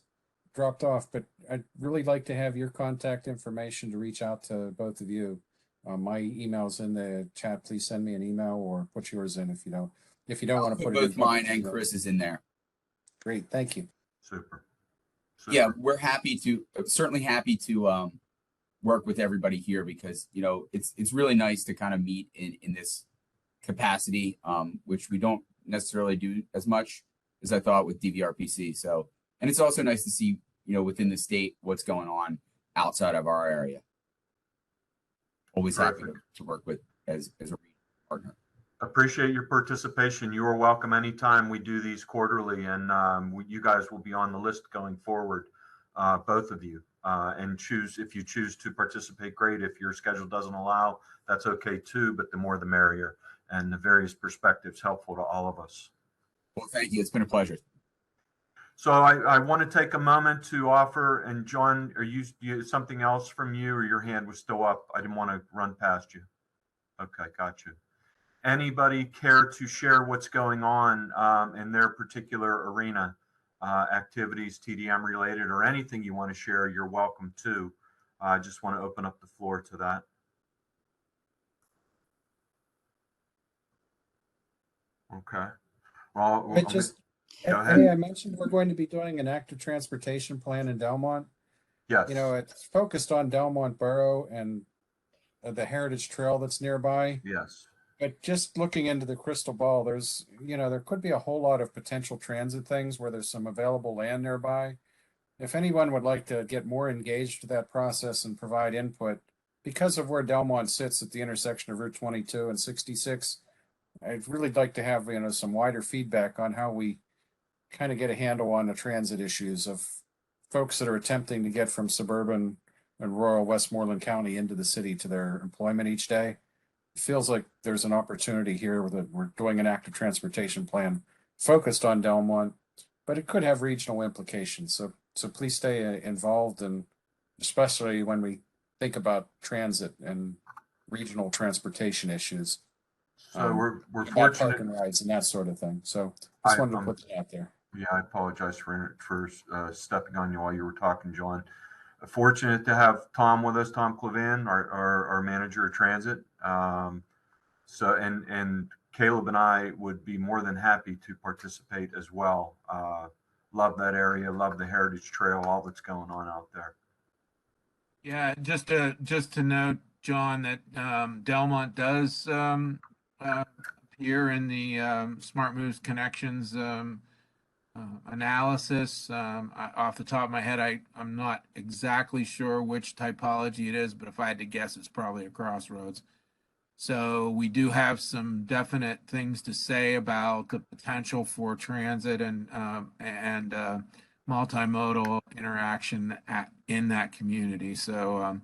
dropped off, but I'd really like to have your contact information to reach out to both of you. My email's in the chat. Please send me an email or put yours in if you don't. If you don't want to put it in. Both mine and Chris is in there. Great, thank you. Super. Yeah, we're certainly happy to work with everybody here, because it's really nice to kind of meet in this capacity, which we don't necessarily do as much as I thought with DVRPC. So, and it's also nice to see within the state what's going on outside of our area. Always happy to work with as a partner. Appreciate your participation. You are welcome anytime. We do these quarterly, and you guys will be on the list going forward, both of you. And if you choose to participate, great. If your schedule doesn't allow, that's okay too, but the more the merrier, and the various perspectives helpful to all of us. Well, thank you. It's been a pleasure. So I want to take a moment to offer, and John, are you something else from you, or your hand was still up? I didn't want to run past you. Okay, got you. Anybody care to share what's going on in their particular arena, activities, TDM related, or anything you want to share? You're welcome to. I just want to open up the floor to that. Okay. Well, go ahead. Hey, I mentioned we're going to be doing an active transportation plan in Delmont. Yes. It's focused on Delmont Borough and the Heritage Trail that's nearby. Yes. But just looking into the crystal ball, there could be a whole lot of potential transit things where there's some available land nearby. if anyone would like to get more engaged with that process and provide input, because of where Delmont sits at the intersection of Route 22 and 66, I'd really like to have, some wider feedback on how we kind of get a handle on the transit issues of folks that are attempting to get from suburban and rural Westmoreland County into the city to their employment each day. It feels like there's an opportunity here that we're doing an active transportation plan focused on Delmont, but it could have regional implications. So please stay involved, and especially when we think about transit and regional transportation issues. So we're about fortunate. park and rides and that sort of thing. So just wanted to put that out there. Yeah, I apologize for stepping on you while you were talking, John. Fortunate to have Tom with us, Tom Clavan, our manager of transit. So and Caleb and I would be more than happy to participate as well. Love that area, love the Heritage Trail, all that's going on out there. Yeah, just to note, John, that Delmont does appear in the Smart Moves Connections analysis. Off the top of my head, I'm not exactly sure which typology it is, but if I had to guess, it's probably a crossroads. So we do have some definite things to say about the potential for transit and multimodal interaction in that community. So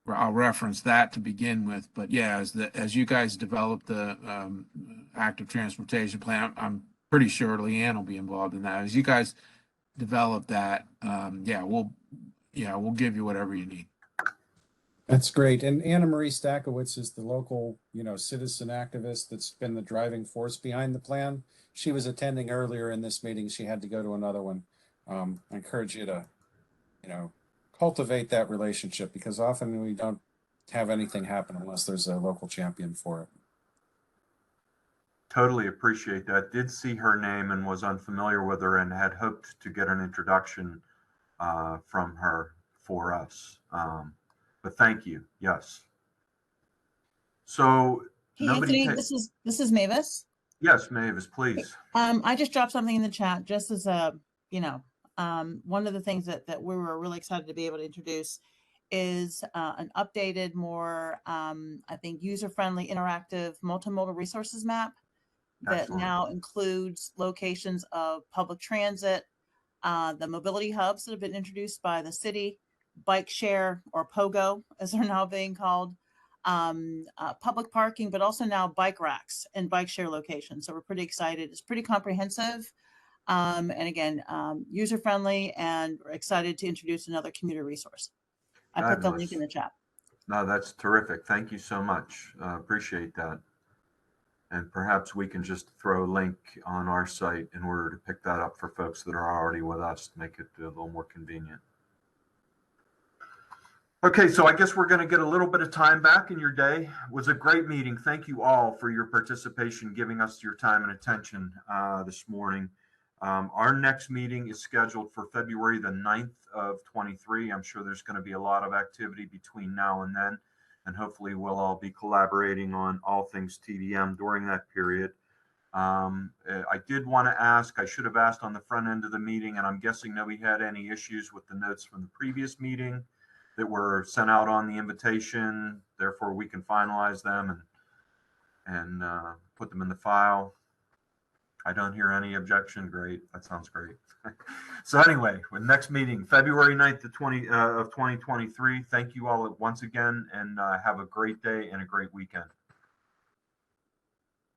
I'll reference that to begin with. But yeah, as you guys develop the active transportation plan, I'm pretty sure Leanne will be involved in that. As you guys develop that, we'll give you whatever you need. That's great. And Anna Marie Stakowitz is the local, citizen activist that's been the driving force behind the plan. She was attending earlier in this meeting. She had to go to another one. I encourage you to, cultivate that relationship, because often we don't have anything happen unless there's a local champion for it. Totally appreciate that. Did see her name and was unfamiliar with her and had hoped to get an introduction from her for us. But thank you. Yes. So Hey, nobody. Anthony, this is Mavis. Yes, Mavis, please. I just dropped something in the chat just as a, one of the things that we were really excited to be able to introduce is an updated, more, I think, user-friendly, interactive, multimodal resources map that Excellent. now includes locations of public transit, the mobility hubs that have been introduced by the city, bike share, or POGO, as they're now being called, public parking, but also now bike racks and bike share locations. So we're pretty excited. It's pretty comprehensive. And again, user-friendly, and we're excited to introduce another commuter resource. I put the link in the chat. No, that's terrific. Thank you so much. Appreciate that. And perhaps we can just throw a link on our site in order to pick that up for folks that are already with us to make it a little more convenient. Okay, so I guess we're going to get a little bit of time back in your day. It was a great meeting. Thank you all for your participation, giving us your time and attention this morning. Our next meeting is scheduled for February the 9th of 23. I'm sure there's going to be a lot of activity between now and then, and hopefully we'll all be collaborating on all things TDM during that period. I did want to ask, I should have asked on the front end of the meeting, and I'm guessing nobody had any issues with the notes from the previous meeting that were sent out on the invitation. Therefore, we can finalize them and put them in the file. I don't hear any objection. Great. That sounds great. So anyway, with next meeting, February 9th of 2023. Thank you all once again, and have a great day and a great weekend.